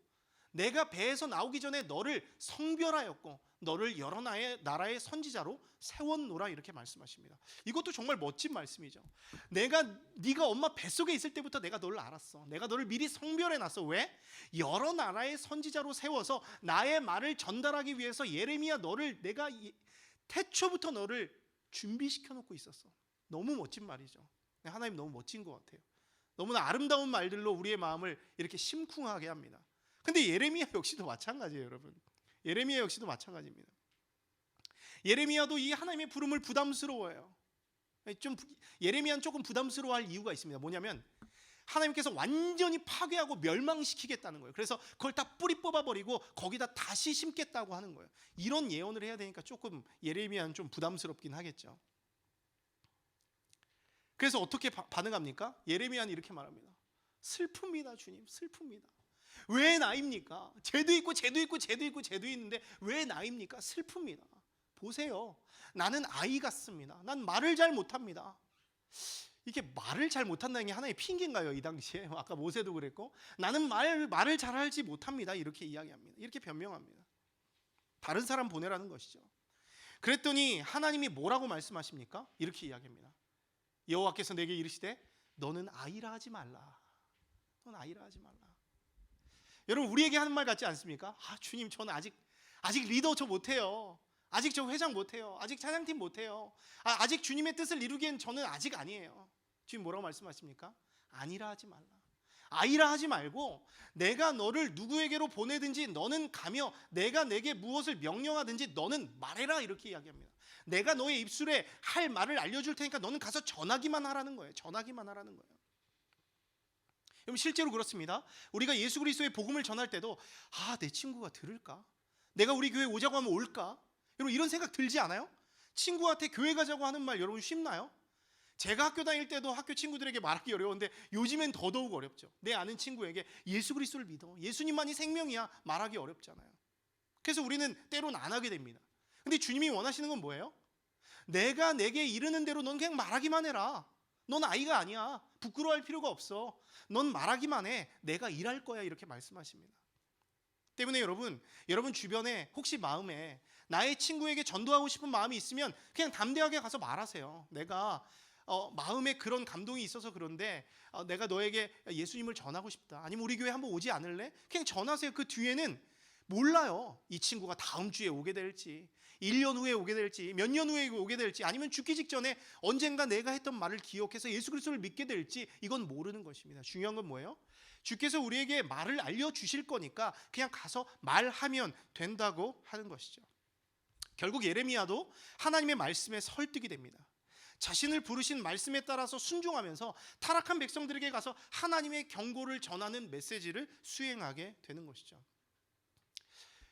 A: 내가 배에서 나오기 전에 너를 성별하였고, 너를 여러 나라의 선지자로 세웠노라, 이렇게 말씀하십니다. 이것도 정말 멋진 말씀이죠. 네가 엄마 뱃속에 있을 때부터 내가 너를 알았어. 내가 너를 미리 성별해놨어. 왜? 여러 나라의 선지자로 세워서 나의 말을 전달하기 위해서 내가 태초부터 너를 준비시켜 놓고 있었어. 너무 멋진 말이죠. 하나님 너무 멋진 것 같아요. 너무나 아름다운 말들로 우리의 마음을 이렇게 심쿵하게 합니다. 근데 예레미야 역시도 마찬가지예요, 여러분. 예레미야 역시도 마찬가지입니다. 예레미야도 이 하나님의 부름을 부담스러워해요. 예레미야는 조금 부담스러워할 이유가 있습니다. 뭐냐면 하나님께서 완전히 파괴하고 멸망시키겠다는 거예요. 그래서 그걸 다 뿌리 뽑아버리고 거기다 다시 심겠다고 하는 거예요. 이런 예언을 해야 되니까 조금 예레미야는 좀 부담스럽긴 하겠죠. 그래서 어떻게 반응합니까? 예레미야는 이렇게 말합니다. 슬픕니다, 주님. 슬픕니다. 왜 나입니까? 죄도 있고 죄도 있고 죄도 있고 죄도 있는데 왜 나입니까? 슬픕니다. 보세요. 나는 아이 같습니다. 난 말을 잘 못합니다. 이게 말을 잘 못한다는 게 하나의 핑계인가요? 이 당시에 아까 모세도 그랬고, 나는 말을 잘 하지 못합니다. 이렇게 이야기합니다. 이렇게 변명합니다. 다른 사람 보내라는 것이죠. 그랬더니 하나님이 뭐라고 말씀하십니까? 이렇게 이야기합니다. 여호와께서 내게 이르시되 너는 아이라 하지 말라. 너는 아이라 하지 말라. 여러분, 우리에게 하는 말 같지 않습니까? 아, 주님, 저는 아직 리더 저 못해요. 아직 저 회장 못해요. 아직 차장팀 못해요. 아직 주님의 뜻을 이루기엔 저는 아직 아니에요. 주님 뭐라고 말씀하십니까? 아니라 하지 말라. 아이라 하지 말고 내가 너를 누구에게로 보내든지 너는 가며 내가 내게 무엇을 명령하든지 너는 말해라, 이렇게 이야기합니다. 내가 너의 입술에 할 말을 알려줄 테니까 너는 가서 전하기만 하라는 거예요. 전하기만 하라는 거예요. 여러분, 실제로 그렇습니다. 우리가 예수 그리스도의 복음을 전할 때도 내 친구가 들을까? 내가 우리 교회 오자고 하면 올까? 여러분, 이런 생각 들지 않아요? 친구한테 교회 가자고 하는 말 여러분 쉽나요? 제가 학교 다닐 때도 학교 친구들에게 말하기 어려운데 요즘엔 더더욱 어렵죠. 내 아는 친구에게 예수 그리스도를 믿어, 예수님만이 생명이야, 말하기 어렵잖아요. 그래서 우리는 때로는 안 하게 됩니다. 근데 주님이 원하시는 건 뭐예요? 내가 내게 이르는 대로 넌 그냥 말하기만 해라. 넌 아이가 아니야. 부끄러워할 필요가 없어. 넌 말하기만 해. 내가 일할 거야, 이렇게 말씀하십니다. 때문에 여러분 주변에 혹시 마음에 나의 친구에게 전도하고 싶은 마음이 있으면 그냥 담대하게 가서 말하세요. 내가 마음에 그런 감동이 있어서 그런데 내가 너에게 예수님을 전하고 싶다. 아니면 우리 교회 한번 오지 않을래? 그냥 전하세요. 그 뒤에는 몰라요. 이 친구가 다음 주에 오게 될지, 1년 후에 오게 될지, 몇 년 후에 오게 될지, 아니면 죽기 직전에 언젠가 내가 했던 말을 기억해서 예수 그리스도를 믿게 될지, 이건 모르는 것입니다. 중요한 건 뭐예요? 주께서 우리에게 말을 알려주실 거니까 그냥 가서 말하면 된다고 하는 것이죠. 결국 예레미야도 하나님의 말씀에 설득이 됩니다. 자신을 부르신 말씀에 따라서 순종하면서 타락한 백성들에게 가서 하나님의 경고를 전하는 메시지를 수행하게 되는 것이죠.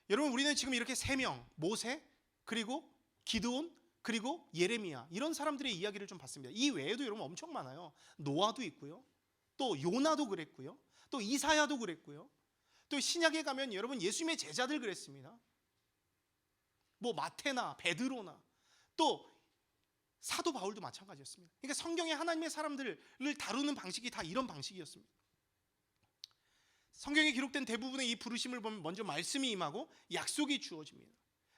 A: 여러분, 우리는 지금 이렇게 3명, 모세, 그리고 기드온, 그리고 예레미야, 이런 사람들의 이야기를 좀 봤습니다. 이 외에도 여러분 엄청 많아요. 노아도 있고요, 또 요나도 그랬고요, 또 이사야도 그랬고요, 또 신약에 가면 여러분 예수님의 제자들 그랬습니다. 뭐 마테나 베드로나 또 사도 바울도 마찬가지였습니다. 그러니까 성경에 하나님의 사람들을 다루는 방식이 다 이런 방식이었습니다. 성경에 기록된 대부분의 이 부르심을 보면 먼저 말씀이 임하고 약속이 주어집니다.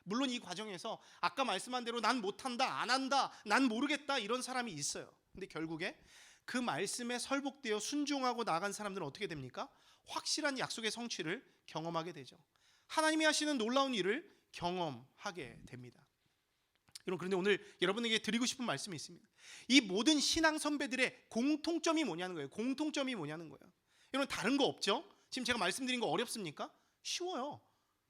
A: 물론 이 과정에서 아까 말씀한 대로 난 못한다, 안 한다, 난 모르겠다, 이런 사람이 있어요. 근데 결국에 그 말씀에 설복되어 순종하고 나간 사람들은 어떻게 됩니까? 확실한 약속의 성취를 경험하게 되죠. 하나님이 하시는 놀라운 일을 경험하게 됩니다. 여러분, 그런데 오늘 여러분에게 드리고 싶은 말씀이 있습니다. 이 모든 신앙 선배들의 공통점이 뭐냐는 거예요. 공통점이 뭐냐는 거예요. 여러분, 다른 거 없죠? 지금 제가 말씀드린 거 어렵습니까? 쉬워요.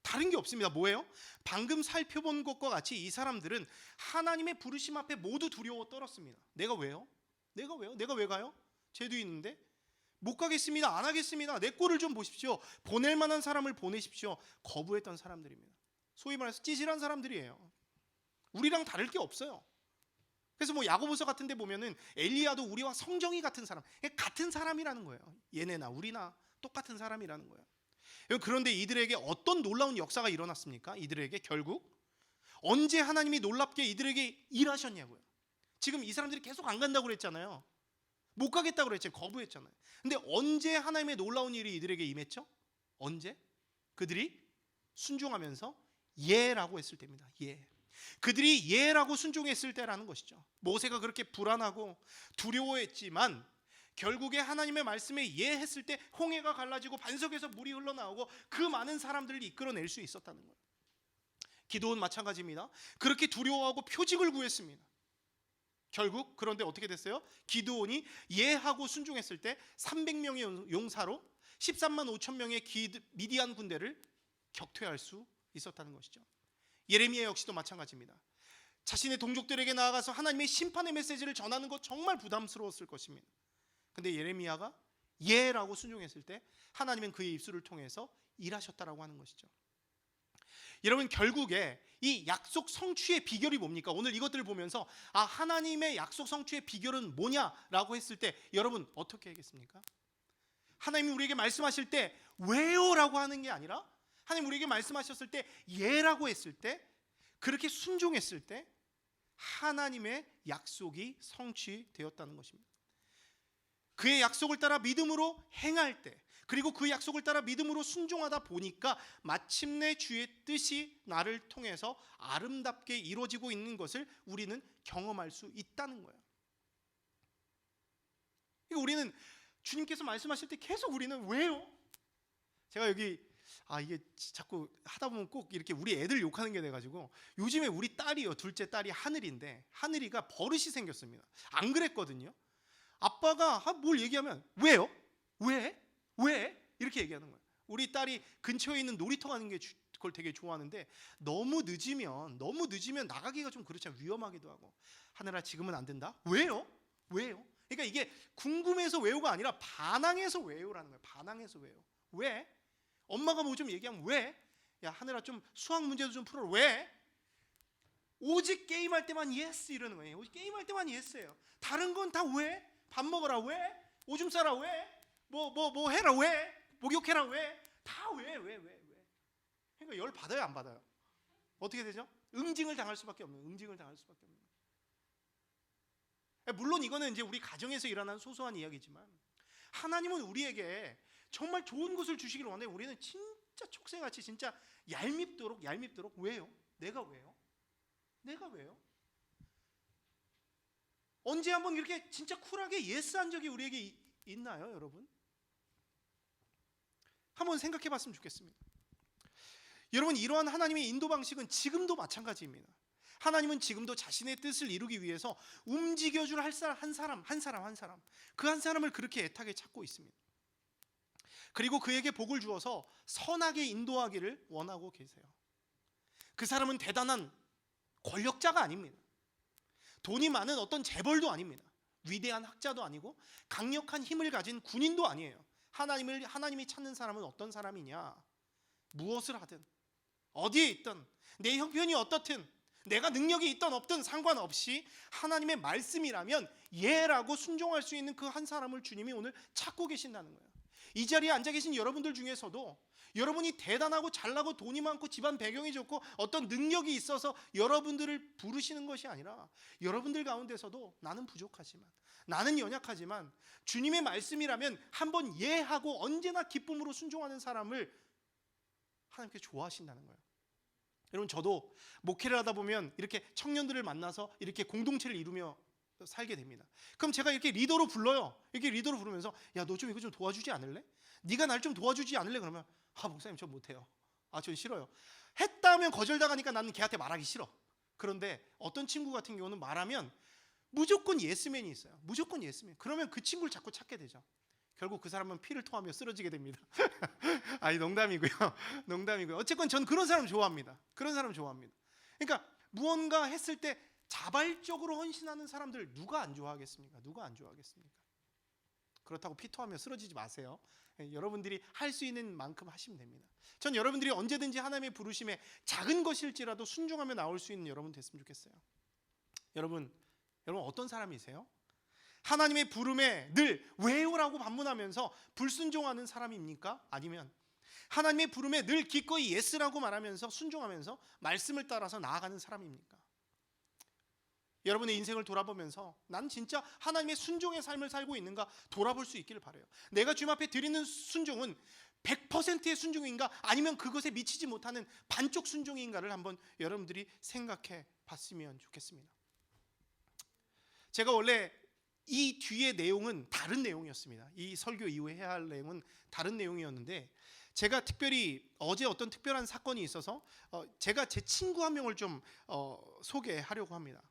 A: 다른 게 없습니다. 뭐예요? 방금 살펴본 것과 같이 이 사람들은 하나님의 부르심 앞에 모두 두려워 떨었습니다. 내가 왜요? 내가 왜 가요? 죄도 있는데 못 가겠습니다. 안 하겠습니다. 내 꼴을 좀 보십시오. 보낼 만한 사람을 보내십시오. 거부했던 사람들입니다. 소위 말해서 찌질한 사람들이에요. 우리랑 다를 게 없어요. 그래서 뭐 야고보서 같은 데 보면은 엘리야도 우리와 성정이 같은 사람, 같은 사람이라는 거예요. 얘네나 우리나 똑같은 사람이라는 거예요. 그런데 이들에게 어떤 놀라운 역사가 일어났습니까? 이들에게 결국 언제 하나님이 놀랍게 이들에게 일하셨냐고요. 지금 이 사람들이 계속 안 간다고 그랬잖아요. 못 가겠다고 그랬잖아요. 거부했잖아요. 근데 언제 하나님의 놀라운 일이 이들에게 임했죠? 언제? 그들이 순종하면서 예라고 했을 때입니다. 예. 그들이 예라고 순종했을 때라는 것이죠. 모세가 그렇게 불안하고 두려워했지만 결국에 하나님의 말씀에 예했을 때 홍해가 갈라지고 반석에서 물이 흘러나오고 그 많은 사람들을 이끌어낼 수 있었다는 거예요. 기드온 마찬가지입니다. 그렇게 두려워하고 표직을 구했습니다. 결국 그런데 어떻게 됐어요? 기드온이 예하고 순종했을 때 300명의 용사로 13만 5천 명의 미디안 군대를 격퇴할 수 있었다는 것이죠. 예레미야 역시도 마찬가지입니다. 자신의 동족들에게 나아가서 하나님의 심판의 메시지를 전하는 것 정말 부담스러웠을 것입니다. 근데 예레미야가 예라고 순종했을 때 하나님은 그의 입술을 통해서 일하셨다라고 하는 것이죠. 여러분, 결국에 이 약속 성취의 비결이 뭡니까? 오늘 이것들을 보면서 하나님의 약속 성취의 비결은 뭐냐라고 했을 때 여러분 어떻게 하겠습니까? 하나님이 우리에게 말씀하실 때 왜요라고 하는 게 아니라 하나님 우리에게 말씀하셨을 때 예라고 했을 때, 그렇게 순종했을 때 하나님의 약속이 성취되었다는 것입니다. 그의 약속을 따라 믿음으로 행할 때, 그리고 그 약속을 따라 믿음으로 순종하다 보니까 마침내 주의 뜻이 나를 통해서 아름답게 이루어지고 있는 것을 우리는 경험할 수 있다는 거예요. 그러니까 우리는 주님께서 말씀하실 때 계속 우리는 왜요? 제가 여기 이게 자꾸 하다 보면 꼭 이렇게 우리 애들 욕하는 게 돼가지고, 요즘에 우리 딸이요, 둘째 딸이 하늘인데 하늘이가 버릇이 생겼습니다. 안 그랬거든요. 아빠가 뭘 얘기하면 왜요? 왜? 이렇게 얘기하는 거예요. 우리 딸이 근처에 있는 놀이터 가는 게 그걸 되게 좋아하는데, 너무 늦으면 나가기가 좀 그렇잖아요. 위험하기도 하고. 하늘아, 지금은 안 된다. 왜요? 그러니까 이게 궁금해서 왜요가 아니라 반항해서 왜요라는 거예요. 반항해서 왜요? 왜? 엄마가 뭐 좀 얘기하면 왜? 야, 하늘아, 좀 수학 문제도 좀 풀어. 왜? 오직 게임할 때만 예스 이러는 거예요. 오직 게임할 때만 예스예요. 다른 건 다 왜? 밥 먹어라 왜? 오줌 싸라 왜? 뭐 해라 왜? 목욕해라 왜? 다 왜? 그러니까 열 받아요, 안 받아요? 어떻게 되죠? 응징을 당할 수밖에 없는. 물론 이거는 이제 우리 가정에서 일어나는 소소한 이야기지만, 하나님은 우리에게 정말 좋은 것을 주시기를 원해요. 우리는 진짜 촉새같이 진짜 얄밉도록 왜요? 내가 왜요? 언제 한번 이렇게 진짜 쿨하게 예스한 적이 우리에게 있나요, 여러분? 한번 생각해 봤으면 좋겠습니다. 여러분, 이러한 하나님의 인도 방식은 지금도 마찬가지입니다. 하나님은 지금도 자신의 뜻을 이루기 위해서 움직여줄 한 사람, 그 한 사람을 그렇게 애타게 찾고 있습니다. 그리고 그에게 복을 주어서 선하게 인도하기를 원하고 계세요. 그 사람은 대단한 권력자가 아닙니다. 돈이 많은 어떤 재벌도 아닙니다. 위대한 학자도 아니고 강력한 힘을 가진 군인도 아니에요. 하나님이 찾는 사람은 어떤 사람이냐? 무엇을 하든, 어디에 있든, 내 형편이 어떻든, 내가 능력이 있든 없든 상관없이 하나님의 말씀이라면 예라고 순종할 수 있는 그 한 사람을 주님이 오늘 찾고 계신다는 거예요. 이 자리에 앉아 계신 여러분들 중에서도 여러분이 대단하고 잘나고 돈이 많고 집안 배경이 좋고 어떤 능력이 있어서 여러분들을 부르시는 것이 아니라, 여러분들 가운데서도 나는 부족하지만, 나는 연약하지만 주님의 말씀이라면 한번 예하고 언제나 기쁨으로 순종하는 사람을 하나님께 좋아하신다는 거예요. 여러분, 저도 목회를 하다 보면 이렇게 청년들을 만나서 이렇게 공동체를 이루며 살게 됩니다. 그럼 제가 이렇게 리더로 불러요. 이렇게 리더로 부르면서, 야, 너 좀 이거 좀 도와주지 않을래? 네가 날 좀 도와주지 않을래? 그러면, 목사님 저 못해요. 전 싫어요. 했다면 거절당하니까 나는 걔한테 말하기 싫어. 그런데 어떤 친구 같은 경우는 말하면 무조건 예스맨이 있어요. 무조건 예스맨. 그러면 그 친구를 자꾸 찾게 되죠. 결국 그 사람은 피를 토하며 쓰러지게 됩니다. 농담이고요. 어쨌건 전 그런 사람 좋아합니다. 그러니까 무언가 했을 때 자발적으로 헌신하는 사람들 누가 안 좋아하겠습니까? 그렇다고 피토하며 쓰러지지 마세요. 여러분들이 할 수 있는 만큼 하시면 됩니다. 전 여러분들이 언제든지 하나님의 부르심에 작은 것일지라도 순종하며 나올 수 있는 여러분 됐으면 좋겠어요. 여러분 어떤 사람이세요? 하나님의 부름에 늘 왜요라고 반문하면서 불순종하는 사람입니까? 아니면 하나님의 부름에 늘 기꺼이 예스라고 말하면서 순종하면서 말씀을 따라서 나아가는 사람입니까? 여러분의 인생을 돌아보면서 난 진짜 하나님의 순종의 삶을 살고 있는가 돌아볼 수 있기를 바라요. 내가 주님 앞에 드리는 순종은 100%의 순종인가, 아니면 그것에 미치지 못하는 반쪽 순종인가를 한번 여러분들이 생각해 봤으면 좋겠습니다. 제가 원래 이 뒤의 내용은 다른 내용이었습니다. 이 설교 이후에 해야 할 내용은 다른 내용이었는데, 제가 특별히 어제 어떤 특별한 사건이 있어서 제가 제 친구 한 명을 좀 소개하려고 합니다.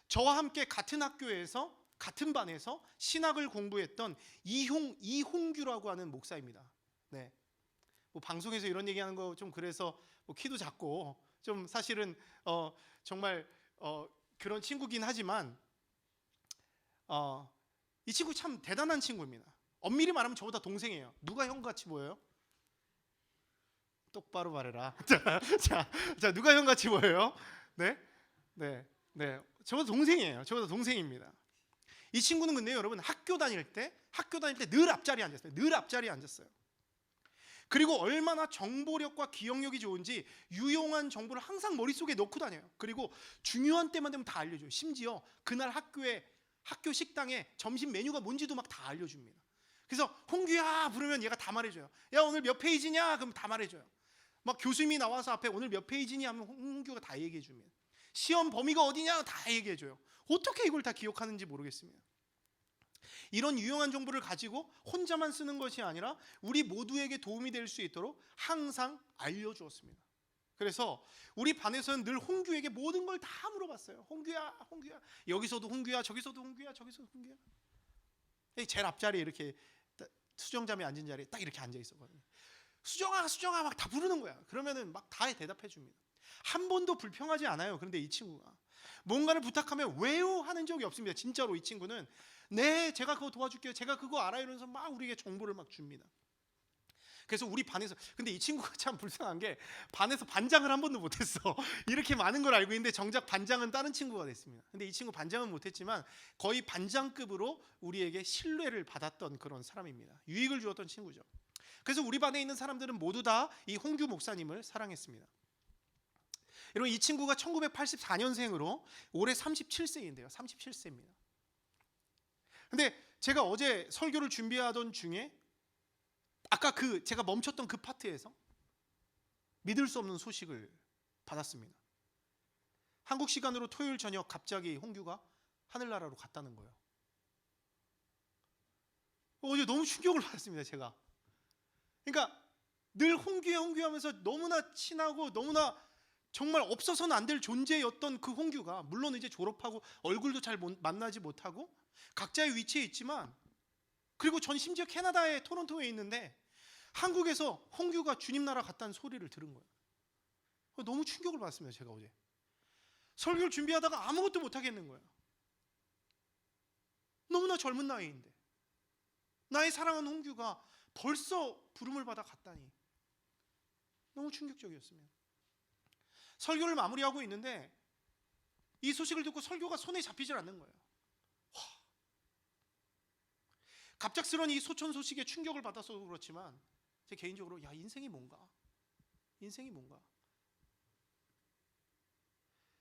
A: 저와 함께 같은 학교에서 같은 반에서 신학을 공부했던 이홍규라고 하는 목사입니다. 네, 뭐 방송에서 이런 얘기하는 거 좀 그래서 뭐 키도 작고 좀 사실은 정말 그런 친구긴 하지만 이 친구 참 대단한 친구입니다. 엄밀히 말하면 저보다 동생이에요. 누가 형같이 보여요? 똑바로 말해라. 자, 누가 형같이 보여요? 네, 네, 네. 저보다 동생이에요. 저보다 동생입니다. 이 친구는 근데 여러분 학교 다닐 때 늘 앞자리에 앉았어요. 늘 앞자리에 앉았어요. 그리고 얼마나 정보력과 기억력이 좋은지 유용한 정보를 항상 머릿속에 넣고 다녀요. 그리고 중요한 때만 되면 다 알려줘요. 심지어 그날 학교 식당에 점심 메뉴가 뭔지도 막 다 알려줍니다. 그래서 홍규야 부르면 얘가 다 말해줘요. 야 오늘 몇 페이지냐? 그럼 다 말해줘요. 막 교수님이 나와서 앞에 오늘 몇 페이지니 하면 홍규가 다 얘기해줍니다. 시험 범위가 어디냐? 다 얘기해줘요. 어떻게 이걸 다 기억하는지 모르겠습니다. 이런 유용한 정보를 가지고 혼자만 쓰는 것이 아니라 우리 모두에게 도움이 될 수 있도록 항상 알려주었습니다. 그래서 우리 반에서는 늘 홍규에게 모든 걸 다 물어봤어요. 홍규야, 여기서도 홍규야, 저기서도 홍규야, 저기서도 홍규야. 제일 앞자리에 이렇게 수정자매 앉은 자리에 딱 이렇게 앉아 있었거든요. 수정아 막 다 부르는 거야. 그러면은 막 다 대답해 줍니다. 한 번도 불평하지 않아요. 그런데 이 친구가 뭔가를 부탁하면 왜요 하는 적이 없습니다. 진짜로 이 친구는 네 제가 그거 도와줄게요, 제가 그거 알아요 이러면서 막 우리에게 정보를 막 줍니다. 그래서 우리 반에서 근데 이 친구가 참 불쌍한 게 반에서 반장을 한 번도 못했어. 이렇게 많은 걸 알고 있는데 정작 반장은 다른 친구가 됐습니다. 근데 이 친구 반장은 못했지만 거의 반장급으로 우리에게 신뢰를 받았던 그런 사람입니다. 유익을 주었던 친구죠. 그래서 우리 반에 있는 사람들은 모두 다 이 홍규 목사님을 사랑했습니다. 여러분 이 친구가 1984년생으로 올해 37세인데요. 37세입니다. 근데 제가 어제 설교를 준비하던 중에 아까 제가 멈췄던 그 파트에서 믿을 수 없는 소식을 받았습니다. 한국 시간으로 토요일 저녁 갑자기 홍규가 하늘나라로 갔다는 거예요. 어제 너무 충격을 받았습니다. 제가. 그러니까 늘 홍규 하면서 너무나 친하고 너무나 정말 없어서는 안 될 존재였던 그 홍규가 물론 이제 졸업하고 얼굴도 잘 만나지 못하고 각자의 위치에 있지만 그리고 전 심지어 캐나다의 토론토에 있는데 한국에서 홍규가 주님 나라 갔다는 소리를 들은 거예요. 너무 충격을 받았습니다. 제가 어제 설교를 준비하다가 아무것도 못 하겠는 거예요. 너무나 젊은 나이인데 나의 사랑하는 홍규가 벌써 부름을 받아 갔다니 너무 충격적이었습니다. 설교를 마무리하고 있는데 이 소식을 듣고 설교가 손에 잡히질 않는 거예요. 갑작스러운 이 소천 소식에 충격을 받아서 그렇지만 제 개인적으로 인생이 뭔가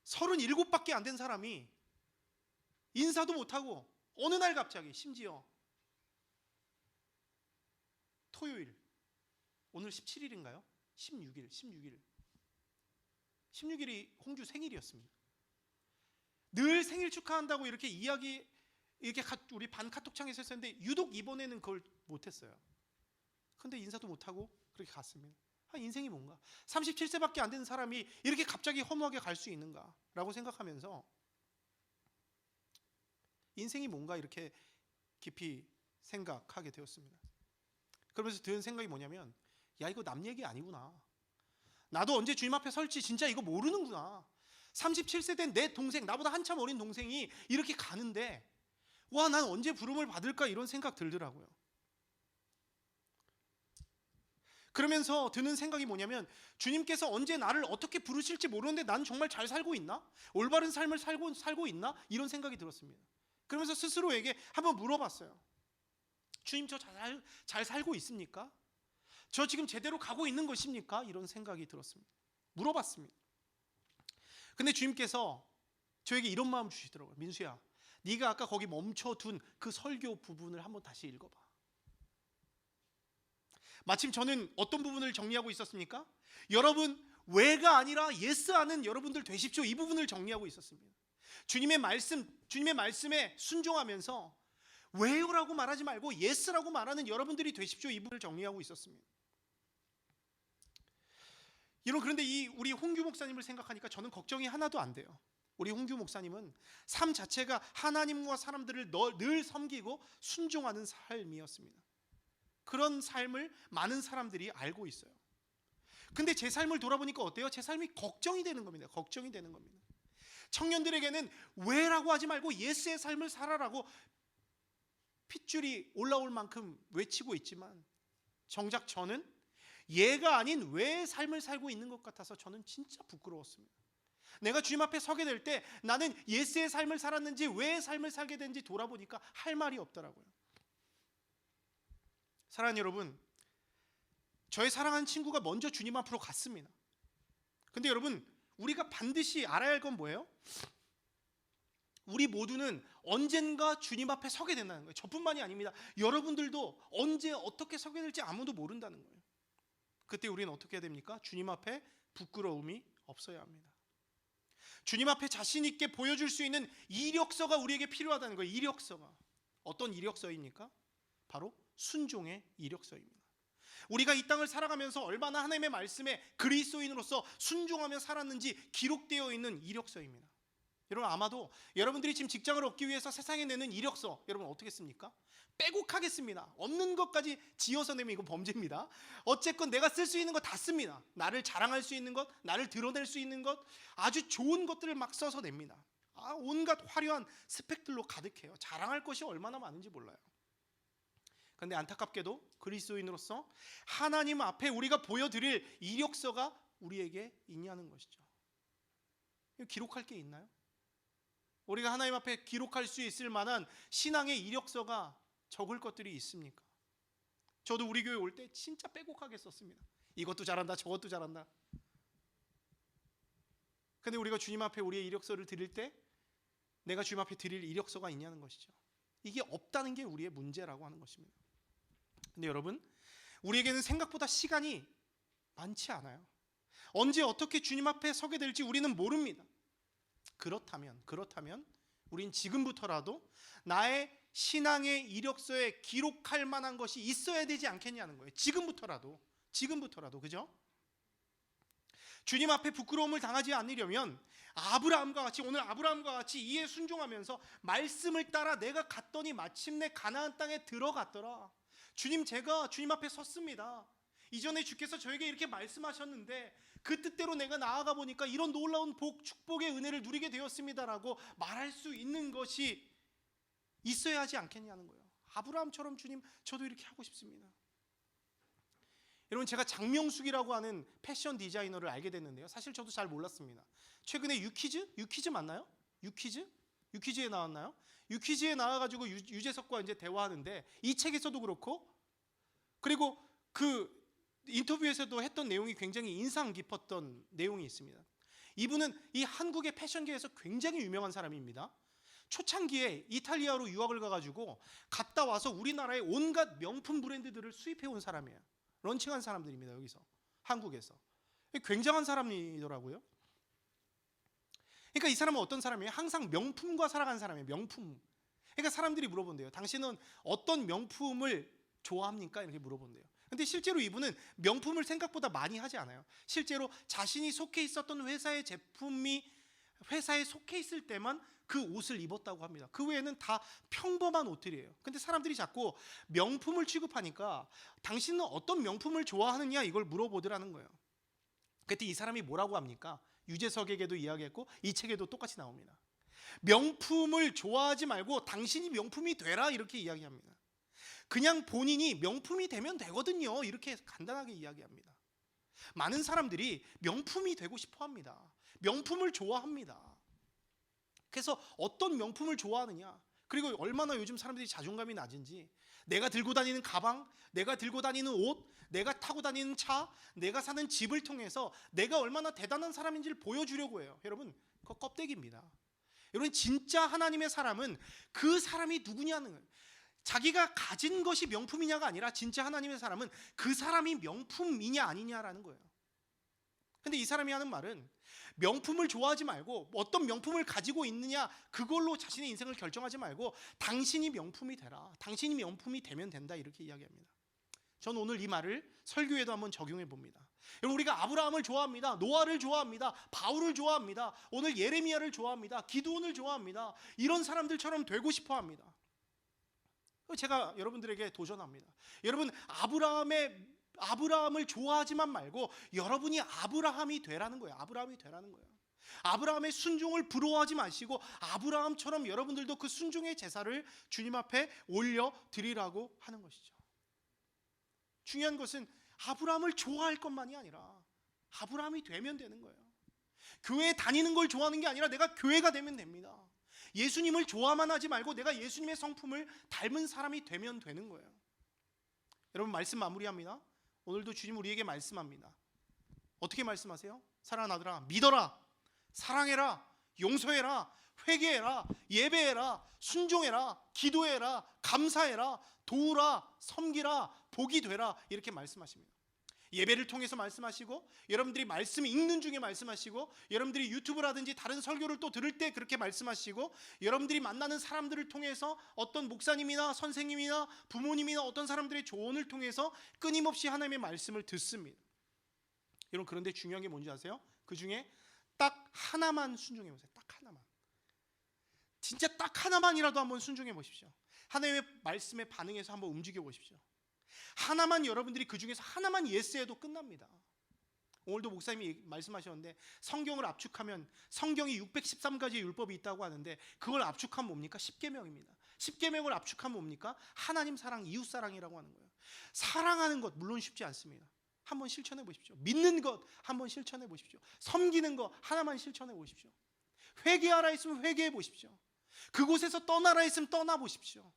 A: 37밖에 안 된 사람이 인사도 못하고 어느 날 갑자기 심지어 토요일 오늘 17일인가요? 16일이 홍규 생일이었습니다. 늘 생일 축하한다고 이렇게 이렇게 우리 반 카톡창에서 했었는데 유독 이번에는 그걸 못했어요. 근데 인사도 못하고 그렇게 갔습니다. 인생이 뭔가 37세밖에 안 되는 사람이 이렇게 갑자기 허무하게 갈 수 있는가 라고 생각하면서 인생이 뭔가 이렇게 깊이 생각하게 되었습니다. 그러면서 드는 생각이 뭐냐면 이거 남 얘기 아니구나. 나도 언제 주님 앞에 설지 진짜 이거 모르는구나. 37세 된 내 동생, 나보다 한참 어린 동생이 이렇게 가는데 난 언제 부름을 받을까 이런 생각 들더라고요. 그러면서 드는 생각이 뭐냐면 주님께서 언제 나를 어떻게 부르실지 모르는데 난 정말 잘 살고 있나? 올바른 삶을 살고 있나? 이런 생각이 들었습니다. 그러면서 스스로에게 한번 물어봤어요. 주님 저 잘 살고 있습니까? 저 지금 제대로 가고 있는 것입니까? 이런 생각이 들었습니다. 물어봤습니다. 근데 주님께서 저에게 이런 마음 주시더라고요. 민수야, 네가 아까 거기 멈춰둔 그 설교 부분을 한번 다시 읽어봐. 마침 저는 어떤 부분을 정리하고 있었습니까? 여러분 왜가 아니라 예스 하는 여러분들 되십시오. 이 부분을 정리하고 있었습니다. 주님의 말씀에 순종하면서 왜요라고 말하지 말고 예스라고 말하는 여러분들이 되십시오. 이 부분을 정리하고 있었습니다. 그런데 우리 홍규 목사님을 생각하니까 저는 걱정이 하나도 안 돼요. 우리 홍규 목사님은 삶 자체가 하나님과 사람들을 늘 섬기고 순종하는 삶이었습니다. 그런 삶을 많은 사람들이 알고 있어요. 근데 제 삶을 돌아보니까 어때요? 제 삶이 걱정이 되는 겁니다. 걱정이 되는 겁니다. 청년들에게는 왜라고 하지 말고 예스의 삶을 살아라고 핏줄이 올라올 만큼 외치고 있지만 정작 저는 얘가 아닌 외의 삶을 살고 있는 것 같아서 저는 진짜 부끄러웠습니다. 내가 주님 앞에 서게 될 때 나는 예스의 삶을 살았는지 외의 삶을 살게 된지 돌아보니까 할 말이 없더라고요. 사랑하는 여러분, 저의 사랑하는 친구가 먼저 주님 앞으로 갔습니다. 근데 여러분, 우리가 반드시 알아야 할 건 뭐예요? 우리 모두는 언젠가 주님 앞에 서게 된다는 거예요. 저뿐만이 아닙니다. 여러분들도 언제 어떻게 서게 될지 아무도 모른다는 거예요. 그때 우리는 어떻게 해야 됩니까? 주님 앞에 부끄러움이 없어야 합니다. 주님 앞에 자신 있게 보여줄 수 있는 이력서가 우리에게 필요하다는 거예요. 이력서가. 어떤 이력서입니까? 바로 순종의 이력서입니다. 우리가 이 땅을 살아가면서 얼마나 하나님의 말씀에 그리스도인으로서 순종하며 살았는지 기록되어 있는 이력서입니다. 여러분, 아마도 여러분들이 지금 직장을 얻기 위해서 세상에 내는 이력서, 여러분 어떻게 씁니까? 빼곡하겠습니다. 없는 것까지 지어서 내면 이건 범죄입니다. 어쨌건 내가 쓸 수 있는 거 다 씁니다. 나를 자랑할 수 있는 것, 나를 드러낼 수 있는 것, 아주 좋은 것들을 막 써서 냅니다. 온갖 화려한 스펙들로 가득해요. 자랑할 것이 얼마나 많은지 몰라요. 그런데 안타깝게도 그리스도인으로서 하나님 앞에 우리가 보여드릴 이력서가 우리에게 있냐는 것이죠. 기록할 게 있나요? 우리가 하나님 앞에 기록할 수 있을 만한 신앙의 이력서가 적을 것들이 있습니까? 저도 우리 교회 올 때 진짜 빼곡하게 썼습니다. 이것도 잘한다, 저것도 잘한다. 근데 우리가 주님 앞에 우리의 이력서를 드릴 때 내가 주님 앞에 드릴 이력서가 있냐는 것이죠. 이게 없다는 게 우리의 문제라고 하는 것입니다. 근데 여러분, 우리에게는 생각보다 시간이 많지 않아요. 언제 어떻게 주님 앞에 서게 될지 우리는 모릅니다. 그렇다면 우린 지금부터라도 나의 신앙의 이력서에 기록할 만한 것이 있어야 되지 않겠냐는 거예요. 지금부터라도, 그죠? 주님 앞에 부끄러움을 당하지 않으려면 오늘 아브라함과 같이 이에 순종하면서 말씀을 따라 내가 갔더니 마침내 가나안 땅에 들어갔더라. 주님, 제가 주님 앞에 섰습니다. 이전에 주께서 저에게 이렇게 말씀하셨는데 그 뜻대로 내가 나아가 보니까 이런 놀라운 축복의 은혜를 누리게 되었습니다라고 말할 수 있는 것이 있어야 하지 않겠냐는 거예요. 아브라함처럼 주님, 저도 이렇게 하고 싶습니다. 여러분, 제가 장명숙이라고 하는 패션 디자이너를 알게 됐는데요. 사실 저도 잘 몰랐습니다. 최근에 유퀴즈 맞나요? 유퀴즈에 나왔나요? 유퀴즈에 나와가지고 유재석과 이제 대화하는데 이 책에서도 그렇고, 그리고 그 인터뷰에서도 했던 내용이 굉장히 인상 깊었던 내용이 있습니다. 이분은 이 한국의 패션계에서 굉장히 유명한 사람입니다. 초창기에 이탈리아로 유학을 가가지고 갔다 와서 우리나라의 온갖 명품 브랜드들을 수입해온 사람이에요. 런칭한 사람들입니다. 여기서 한국에서 굉장한 사람이더라고요. 그러니까 이 사람은 어떤 사람이에요? 항상 명품과 살아간 사람이에요. 명품. 그러니까 사람들이 물어본대요. 당신은 어떤 명품을 좋아합니까? 이렇게 물어본대요. 근데 실제로 이분은 명품을 생각보다 많이 하지 않아요. 실제로 자신이 속해 있었던 회사의 제품이 회사에 속해 있을 때만 그 옷을 입었다고 합니다. 그 외에는 다 평범한 옷들이에요. 근데 사람들이 자꾸 명품을 취급하니까 당신은 어떤 명품을 좋아하느냐 이걸 물어보더라는 거예요. 그때 이 사람이 뭐라고 합니까? 유재석에게도 이야기했고 이 책에도 똑같이 나옵니다. 명품을 좋아하지 말고 당신이 명품이 되라 이렇게 이야기합니다. 그냥 본인이 명품이 되면 되거든요. 이렇게 간단하게 이야기합니다. 많은 사람들이 명품이 되고 싶어 합니다. 명품을 좋아합니다. 그래서 어떤 명품을 좋아하느냐, 그리고 얼마나 요즘 사람들이 자존감이 낮은지 내가 들고 다니는 가방, 내가 들고 다니는 옷, 내가 타고 다니는 차, 내가 사는 집을 통해서 내가 얼마나 대단한 사람인지를 보여주려고 해요. 여러분, 그거 껍데기입니다. 여러분, 진짜 하나님의 사람은 그 사람이 누구냐는 거예요. 자기가 가진 것이 명품이냐가 아니라 진짜 하나님의 사람은 그 사람이 명품이냐 아니냐라는 거예요. 근데 이 사람이 하는 말은 명품을 좋아하지 말고 어떤 명품을 가지고 있느냐 그걸로 자신의 인생을 결정하지 말고 당신이 명품이 되라. 당신이 명품이 되면 된다 이렇게 이야기합니다. 저는 오늘 이 말을 설교에도 한번 적용해 봅니다. 여러분, 우리가 아브라함을 좋아합니다. 노아를 좋아합니다. 바울을 좋아합니다. 오늘 예레미야를 좋아합니다. 기드온을 좋아합니다. 이런 사람들처럼 되고 싶어 합니다. 제가 여러분들에게 도전합니다. 여러분, 아브라함을 좋아하지만 말고 여러분이 아브라함이 되라는 거예요. 아브라함이 되라는 거예요. 아브라함의 순종을 부러워하지 마시고 아브라함처럼 여러분들도 그 순종의 제사를 주님 앞에 올려 드리라고 하는 것이죠. 중요한 것은 아브라함을 좋아할 것만이 아니라 아브라함이 되면 되는 거예요. 교회 다니는 걸 좋아하는 게 아니라 내가 교회가 되면 됩니다. 예수님을 좋아만 하지 말고 내가 예수님의 성품을 닮은 사람이 되면 되는 거예요. 여러분, 말씀 마무리합니다. 오늘도 주님 우리에게 말씀합니다. 어떻게 말씀하세요? 사랑하는 아들아, 믿어라, 사랑해라, 용서해라, 회개해라, 예배해라, 순종해라, 기도해라, 감사해라, 도우라, 섬기라, 복이 되라, 이렇게 말씀하십니다. 예배를 통해서 말씀하시고, 여러분들이 말씀 읽는 중에 말씀하시고, 여러분들이 유튜브라든지 다른 설교를 또 들을 때 그렇게 말씀하시고, 여러분들이 만나는 사람들을 통해서 어떤 목사님이나 선생님이나 부모님이나 어떤 사람들의 조언을 통해서 끊임없이 하나님의 말씀을 듣습니다. 여러분, 그런데 중요한 게 뭔지 아세요? 그 중에 딱 하나만 순종해 보세요. 딱 하나만. 진짜 딱 하나만이라도 한번 순종해 보십시오. 하나님의 말씀에 반응해서 한번 움직여 보십시오. 하나만, 여러분들이 그 중에서 하나만 예스해도 끝납니다. 오늘도 목사님이 말씀하셨는데, 성경을 압축하면 성경이 613가지의 율법이 있다고 하는데, 그걸 압축하면 뭡니까? 10계명입니다. 10계명을 압축하면 뭡니까? 하나님 사랑, 이웃 사랑이라고 하는 거예요. 사랑하는 것 물론 쉽지 않습니다. 한번 실천해 보십시오. 믿는 것 한번 실천해 보십시오. 섬기는 것 하나만 실천해 보십시오. 회개하라 했으면 회개해 보십시오. 그곳에서 떠나라 했으면 떠나 보십시오.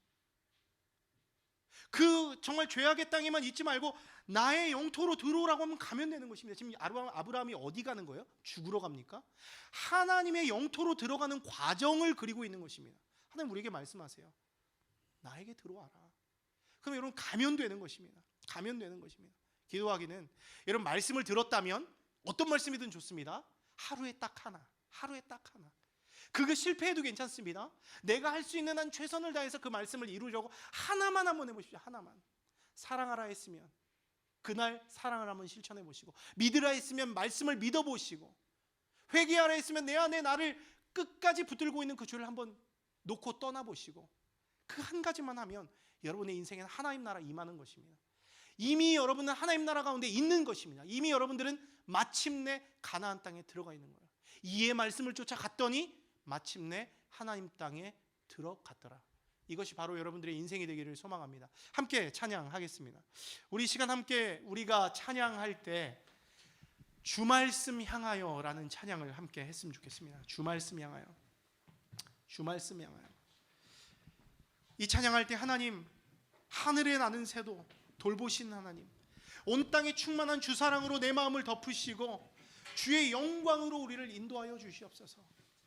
A: 그 정말 죄악의 땅에만 있지 말고 나의 영토로 들어오라고 하면 가면 되는 것입니다. 지금 아브라함이 어디 가는 거예요? 죽으러 갑니까? 하나님의 영토로 들어가는 과정을 그리고 있는 것입니다. 하나님 우리에게 말씀하세요. 나에게 들어와라. 그럼 여러분 가면 되는 것입니다. 가면 되는 것입니다. 기도하기는, 여러분 말씀을 들었다면 어떤 말씀이든 좋습니다. 하루에 딱 하나, 하루에 딱 하나. 그거 실패해도 괜찮습니다. 내가 할 수 있는 한 최선을 다해서 그 말씀을 이루려고 하나만 한번 해보십시오. 하나만. 사랑하라 했으면 그날 사랑을 한번 실천해 보시고, 믿으라 했으면 말씀을 믿어보시고, 회개하라 했으면 내 안에 나를 끝까지 붙들고 있는 그 죄를 한번 놓고 떠나보시고, 그 한 가지만 하면 여러분의 인생에는 하나님 나라 임하는 것입니다. 이미 여러분은 하나님 나라 가운데 있는 것입니다. 이미 여러분들은 마침내 가나안 땅에 들어가 있는 거예요. 이의 말씀을 쫓아갔더니 마침내 하나님 땅에 들어갔더라. 이것이 바로 여러분들의 인생이 되기를 소망합니다. 함께 찬양하겠습니다. 우리 시간 함께 우리가 찬양할 때 주 말씀 향하여 라는 찬양을 함께 했으면 좋겠습니다. 주 말씀 향하여, 주 말씀 향하여. 이 찬양할 때 하나님, 하늘에 나는 새도 돌보신 하나님, 온 땅에 충만한 주 사랑으로 내 마음을 덮으시고 주의 영광으로 우리를 인도하여 주시옵소서.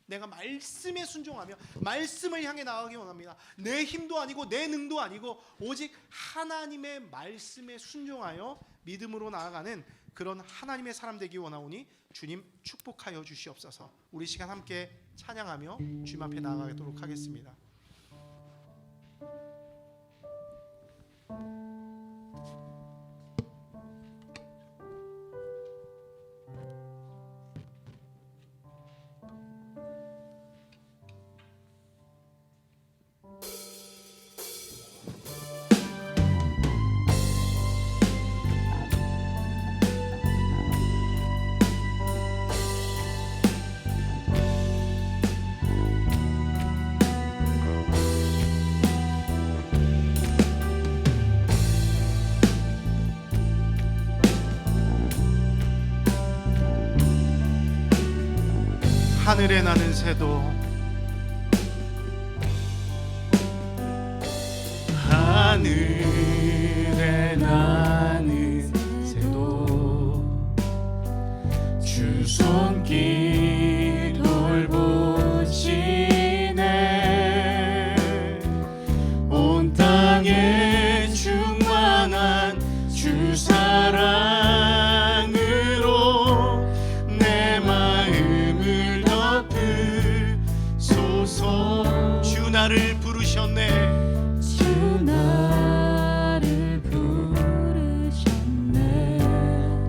A: 내가 말씀에 순종하며 말씀을 향해 나아가기 원합니다. 내 힘도 아니고 내 능도 아니고 오직 하나님의 말씀에 순종하여 믿음으로 나아가는 그런 하나님의 사람 되기 원하오니 주님 축복하여 주시옵소서. 우리 시간 함께 찬양하며 주님 앞에 나아가도록 하겠습니다. 하늘에 나는 새도, 하늘에 나는 새도 주 손길 돌보시네. 온 땅에 충만한 주 사랑으로 내 마음을 덮으소서. 주 나를 부르셨네.
B: 주 나를 부르셨네.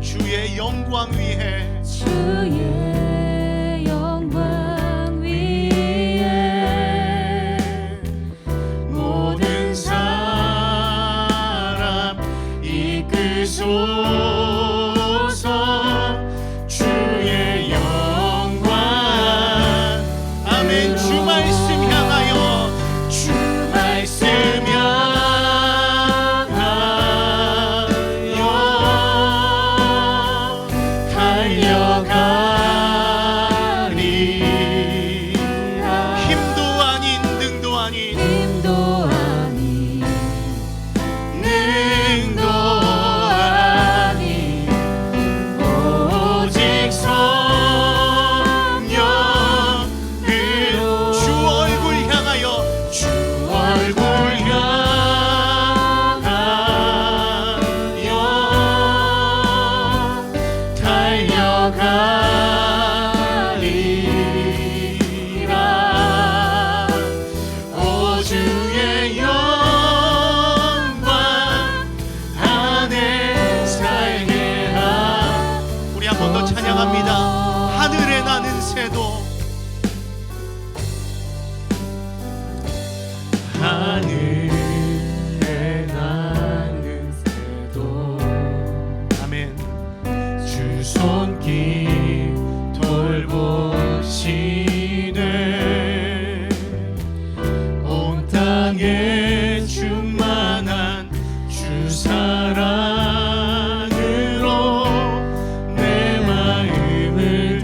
A: 주의 영광 위에,
B: 주의 영광 위에
A: 모든 사람 이끄소서. 주의 영광. 아멘. 주 말씀 향하여, 주 말씀 향하여 손길 돌보시네. 온 땅에 충만한 주 사랑으로 내 마음을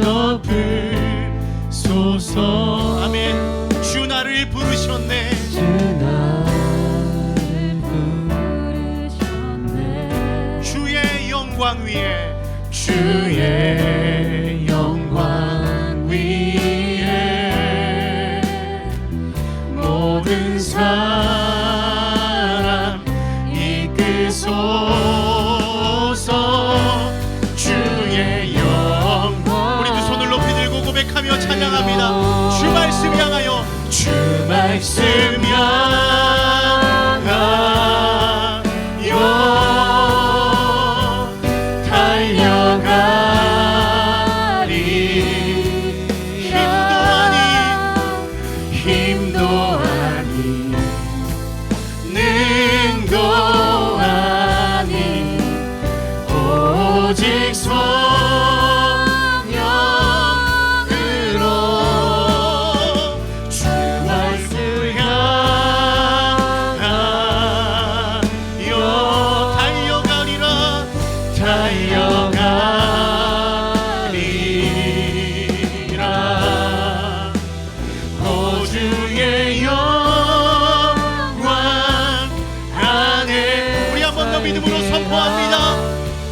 A: 덮으소서. 아멘. 주 나를 부르셨네.
B: 주 나를 부르셨네.
A: 주의 영광 위에, 주의 영광 위에 모든 사람 이끄소서. 주의 영광. 우리 두 손을 높이 들고 고백하며 찬양합니다. 주 말씀 향하여, 주 말씀 향하여 달려가리. 힘도 아니 능도 아니 오직 성령으로 주 말씀 향하여 달려가리라. 달려가리라. 오 주의 영광 안에. 우리 한 번 더 믿음으로 선포합니다.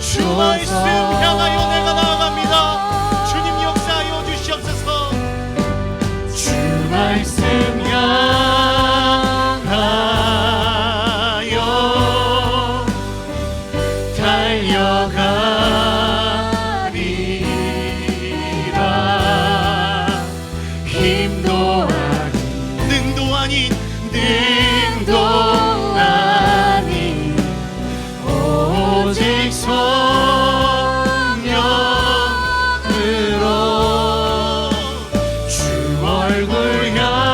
A: 주 말씀 향하여 내가 나아갑니다. 주님 역사하여 주시옵소서. 주 말씀 향하여 달려가리라. 힘도 아닌 능도 아닌 능도 아닌 오직 성령으로 주 얼굴 향하여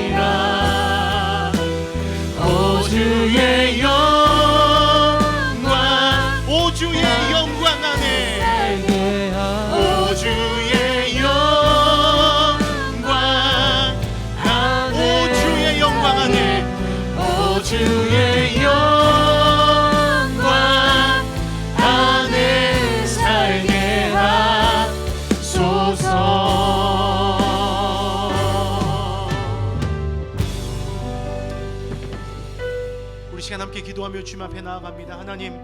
A: 달려가리라. 오 주의 영광, 오 주의 영광 안에, 오 주의 영광 안에, 오 주의 영광 안에, 오 주의 영광 안에 살게 하소서. 우리 시간 함께 기도하며 주님 앞에 나아갑니다. 하나님,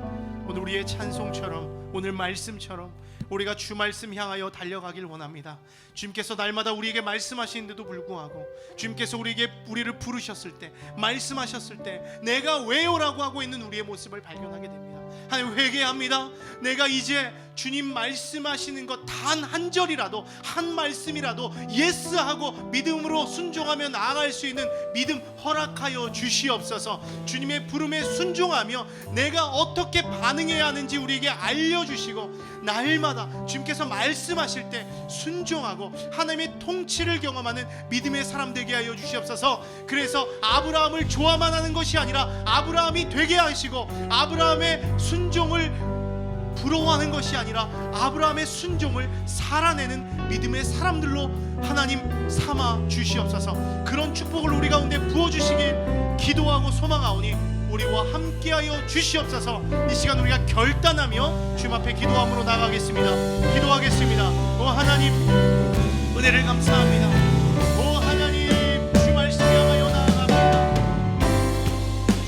A: 오늘 우리의 찬송처럼, 오늘 말씀처럼 우리가 주 말씀 향하여 달려가길 원합니다. 주님께서 날마다 우리에게 말씀하시는데도 불구하고 주님께서 우리를 부르셨을 때, 말씀하셨을 때 내가 왜요라고 하고 있는 우리의 모습을 발견하게 됩니다. 하나님, 회개합니다. 내가 이제 주님 말씀하시는 것 단 한 절이라도, 한 말씀이라도 예스하고 믿음으로 순종하며 나아갈 수 있는 믿음 허락하여 주시옵소서. 주님의 부름에 순종하며 내가 어떻게 반응해야 하는지 우리에게 알려주시고, 날마다 주님께서 말씀하실 때 순종하고 하나님의 통치를 경험하는 믿음의 사람 되게 하여 주시옵소서. 그래서 아브라함을 좋아만 하는 것이 아니라 아브라함이 되게 하시고, 아브라함의 순종을 부러워하는 것이 아니라 아브라함의 순종을 살아내는 믿음의 사람들로 하나님 삼아 주시옵소서. 그런 축복을 우리 가운데 부어주시길 기도하고 소망하오니 우리와 함께하여 주시옵소서. 이 시간 우리가 결단하며 주님 앞에 기도함으로 나가겠습니다. 기도하겠습니다. 오 하나님, 은혜를 감사합니다. 오 하나님, 주 말씀 향하여 나아갑니다.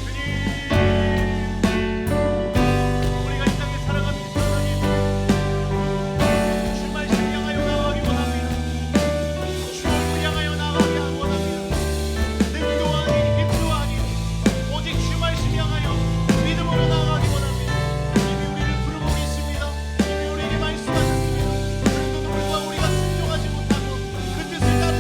A: 주님, 우리가 이 땅에 살아가면서 하나님, 주 말씀 향하여 나아가기 원합니다. 주 얼굴 향하여 나아가기 원합니다. 능도 아닌 힘도 아닌 오직 주 말씀 향하여 믿음으로 나아가기 원합니다. 이미 우리를 부르고 계십니다. 이미 우리에게 말씀하셨습니다. 그런데도 불구하고 우리가 순종하지 못하고 그 뜻을 따르지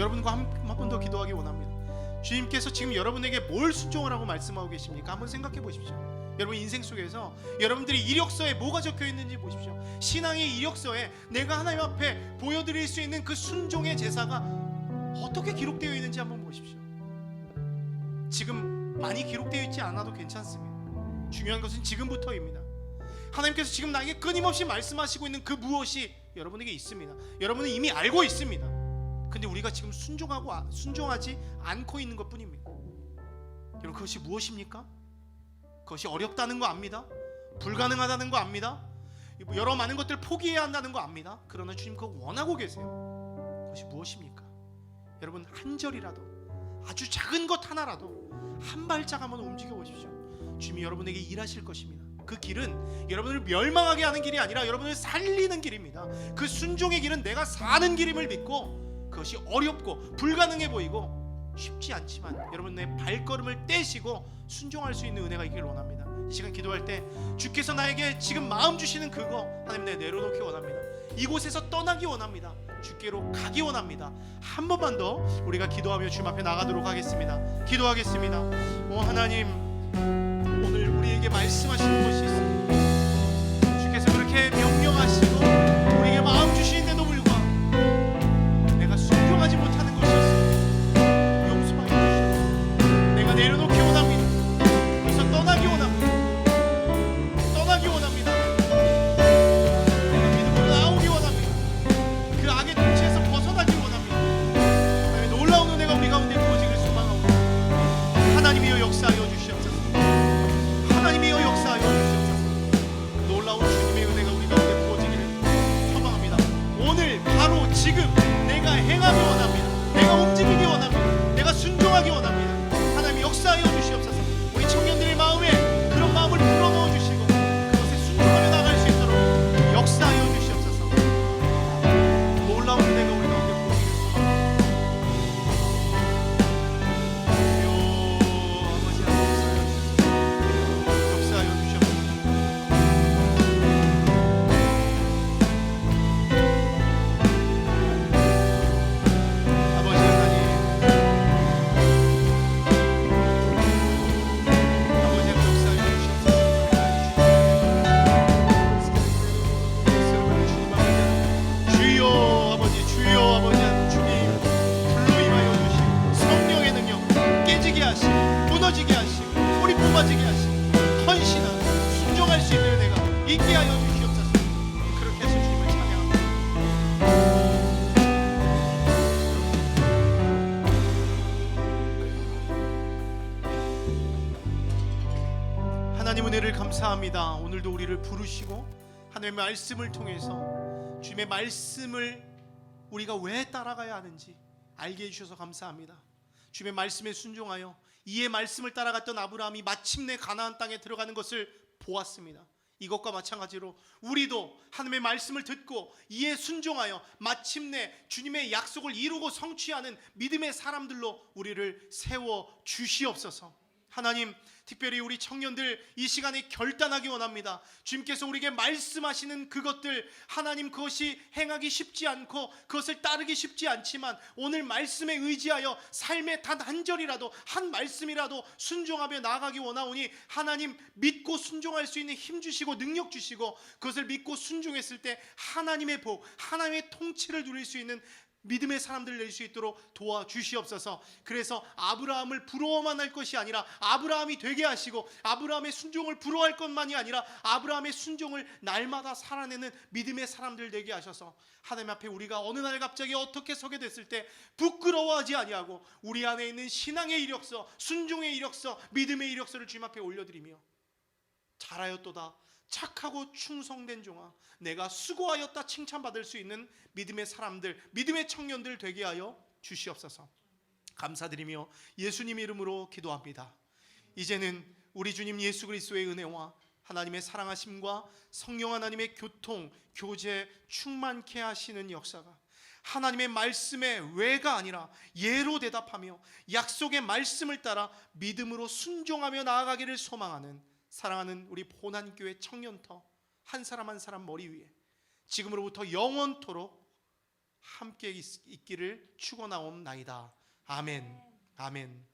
A: 여러분과 한 번 더 기도하기 원합니다. 주님께서 지금 여러분에게 뭘 순종하라고 말씀하고 계십니까? 한번 생각해 보십시오. 여러분 인생 속에서 여러분들이 이력서에 뭐가 적혀 있는지 보십시오. 신앙의 이력서에 내가 하나님 앞에 보여드릴 수 있는 그 순종의 제사가 어떻게 기록되어 있는지 한번 보십시오. 지금 많이 기록되어 있지 않아도 괜찮습니다. 중요한 것은 지금부터입니다. 하나님께서 지금 나에게 끊임없이 말씀하시고 있는 그 무엇이 여러분에게 있습니다. 여러분은 이미 알고 있습니다. 근데 우리가 지금 순종하지 않고 있는 것뿐입니다. 여러분 그것이 무엇입니까? 그것이 어렵다는 거 압니다. 불가능하다는 거 압니다. 여러 많은 것들을 포기해야 한다는 거 압니다. 그러나 주님 그거 원하고 계세요. 그것이 무엇입니까? 여러분 한 절이라도, 아주 작은 것 하나라도 한 발짝 한번 움직여 보십시오. 주님이 여러분에게 일하실 것입니다. 그 길은 여러분을 멸망하게 하는 길이 아니라 여러분을 살리는 길입니다. 그 순종의 길은 내가 사는 길임을 믿고, 그것이 어렵고 불가능해 보이고 쉽지 않지만 여러분의 발걸음을 떼시고 순종할 수 있는 은혜가 있기를 원합니다. 이 시간 기도할 때 주께서 나에게 지금 마음 주시는 그거 하나님 내가 내려놓기 원합니다. 이곳에서 떠나기 원합니다. 주께로 가기 원합니다. 한 번만 더 우리가 기도하며 주님 앞에 나가도록 하겠습니다. 기도하겠습니다. 오 하나님, 오늘 우리에게 말씀하시는 것이 있습니다. 주께서 그렇게 명령하시고 우리에게 마음 주시는데도 불구하고 내가 순종하지 못하는 것이 있습니다. 용서하여 주시옵소서. 내가 내려놓기 원합니다. 여기서 떠나기 원합니다. 떠나기 원합니다. 내가 믿음으로 나오기 원합니다. 그 악의 통치에서 벗어나기 원합니다. 하나님의 놀라운 은혜가 우리 가운데 부어지기를 소망하옵니다. 하나님이여 역사하여 주시옵소서. 하나님이여 역사하여 주시옵소서. 놀라운 주님의 은혜가 우리 가운데 부어지기를 소망합니다. 오늘 바로 지금 내가 행하기 원합니다. 내가 움직이기 원합니다. 내가 순종하기 원합니다. 하나님 역사하여 주시옵소서. 우리 청년들의 마음에 그런 마음을 불어넣어 주시고 그것에 순종하며 나갈 수 있도록 역사하여 주시옵소서. 놀라운 은혜가 우리 가운데 부어지기를 소망합니다. 아버지 역사하여 주시옵소서. 아버지 하나님, 아버지 역사하여 주시옵소서. 주여 아버지, 주여 아버지 주님 불로 임하여 주시고 성령의 능력 깨지게 하시고 무너지게 하시고 소리 뽑아지게 하시고 헌신하고 순종할 수 있는 은혜가 있게 하여 주시옵소서. 그렇게 해서 주님을 찬양합니다. 하나님 은혜를 감사합니다. 오늘도 우리를 부르시고 하나님의 말씀을 통해서 주님의 말씀을 우리가 왜 따라가야 하는지 알게 해주셔서 감사합니다. 주님의 말씀에 순종하여 이의 말씀을 따라갔던 아브라함이 마침내 가나안 땅에 들어가는 것을 보았습니다. 이것과 마찬가지로 우리도 하나님의 말씀을 듣고 이에 순종하여 마침내 주님의 약속을 이루고 성취하는 믿음의 사람들로 우리를 세워 주시옵소서. 하나님, 특별히 우리 청년들 이 시간에 결단하기 원합니다. 주님께서 우리에게 말씀하시는 그것들, 하나님 그것이 행하기 쉽지 않고 그것을 따르기 쉽지 않지만 오늘 말씀에 의지하여 삶의 단 한 절이라도, 한 말씀이라도 순종하며 나아가기 원하오니 하나님 믿고 순종할 수 있는 힘 주시고 능력 주시고 그것을 믿고 순종했을 때 하나님의 복, 하나님의 통치를 누릴 수 있는 믿음의 사람들을 낼 수 있도록 도와주시옵소서. 그래서 아브라함을 부러워만 할 것이 아니라 아브라함이 되게 하시고 아브라함의 순종을 부러워할 것만이 아니라 아브라함의 순종을 날마다 살아내는 믿음의 사람들 되게 하셔서 하나님 앞에 우리가 어느 날 갑자기 어떻게 서게 됐을 때 부끄러워하지 아니하고 우리 안에 있는 신앙의 이력서, 순종의 이력서, 믿음의 이력서를 주님 앞에 올려드리며 잘하였도다, 착하고 충성된 종아, 내가 수고하였다 칭찬받을 수 있는 믿음의 사람들, 믿음의 청년들 되게 하여 주시옵소서. 감사드리며 예수님 이름으로 기도합니다. 이제는 우리 주님 예수 그리스도의 은혜와 하나님의 사랑하심과 성령 하나님의 교통, 교제 충만케 하시는 역사가 하나님의 말씀의 왜가 아니라 예로 대답하며 약속의 말씀을 따라 믿음으로 순종하며 나아가기를 소망하는 사랑하는 우리 본한교회 청년터 한 사람 한 사람 머리 위에 지금으로부터 영원토록 함께 있기를 축원하옵나이다. 아멘. 아멘.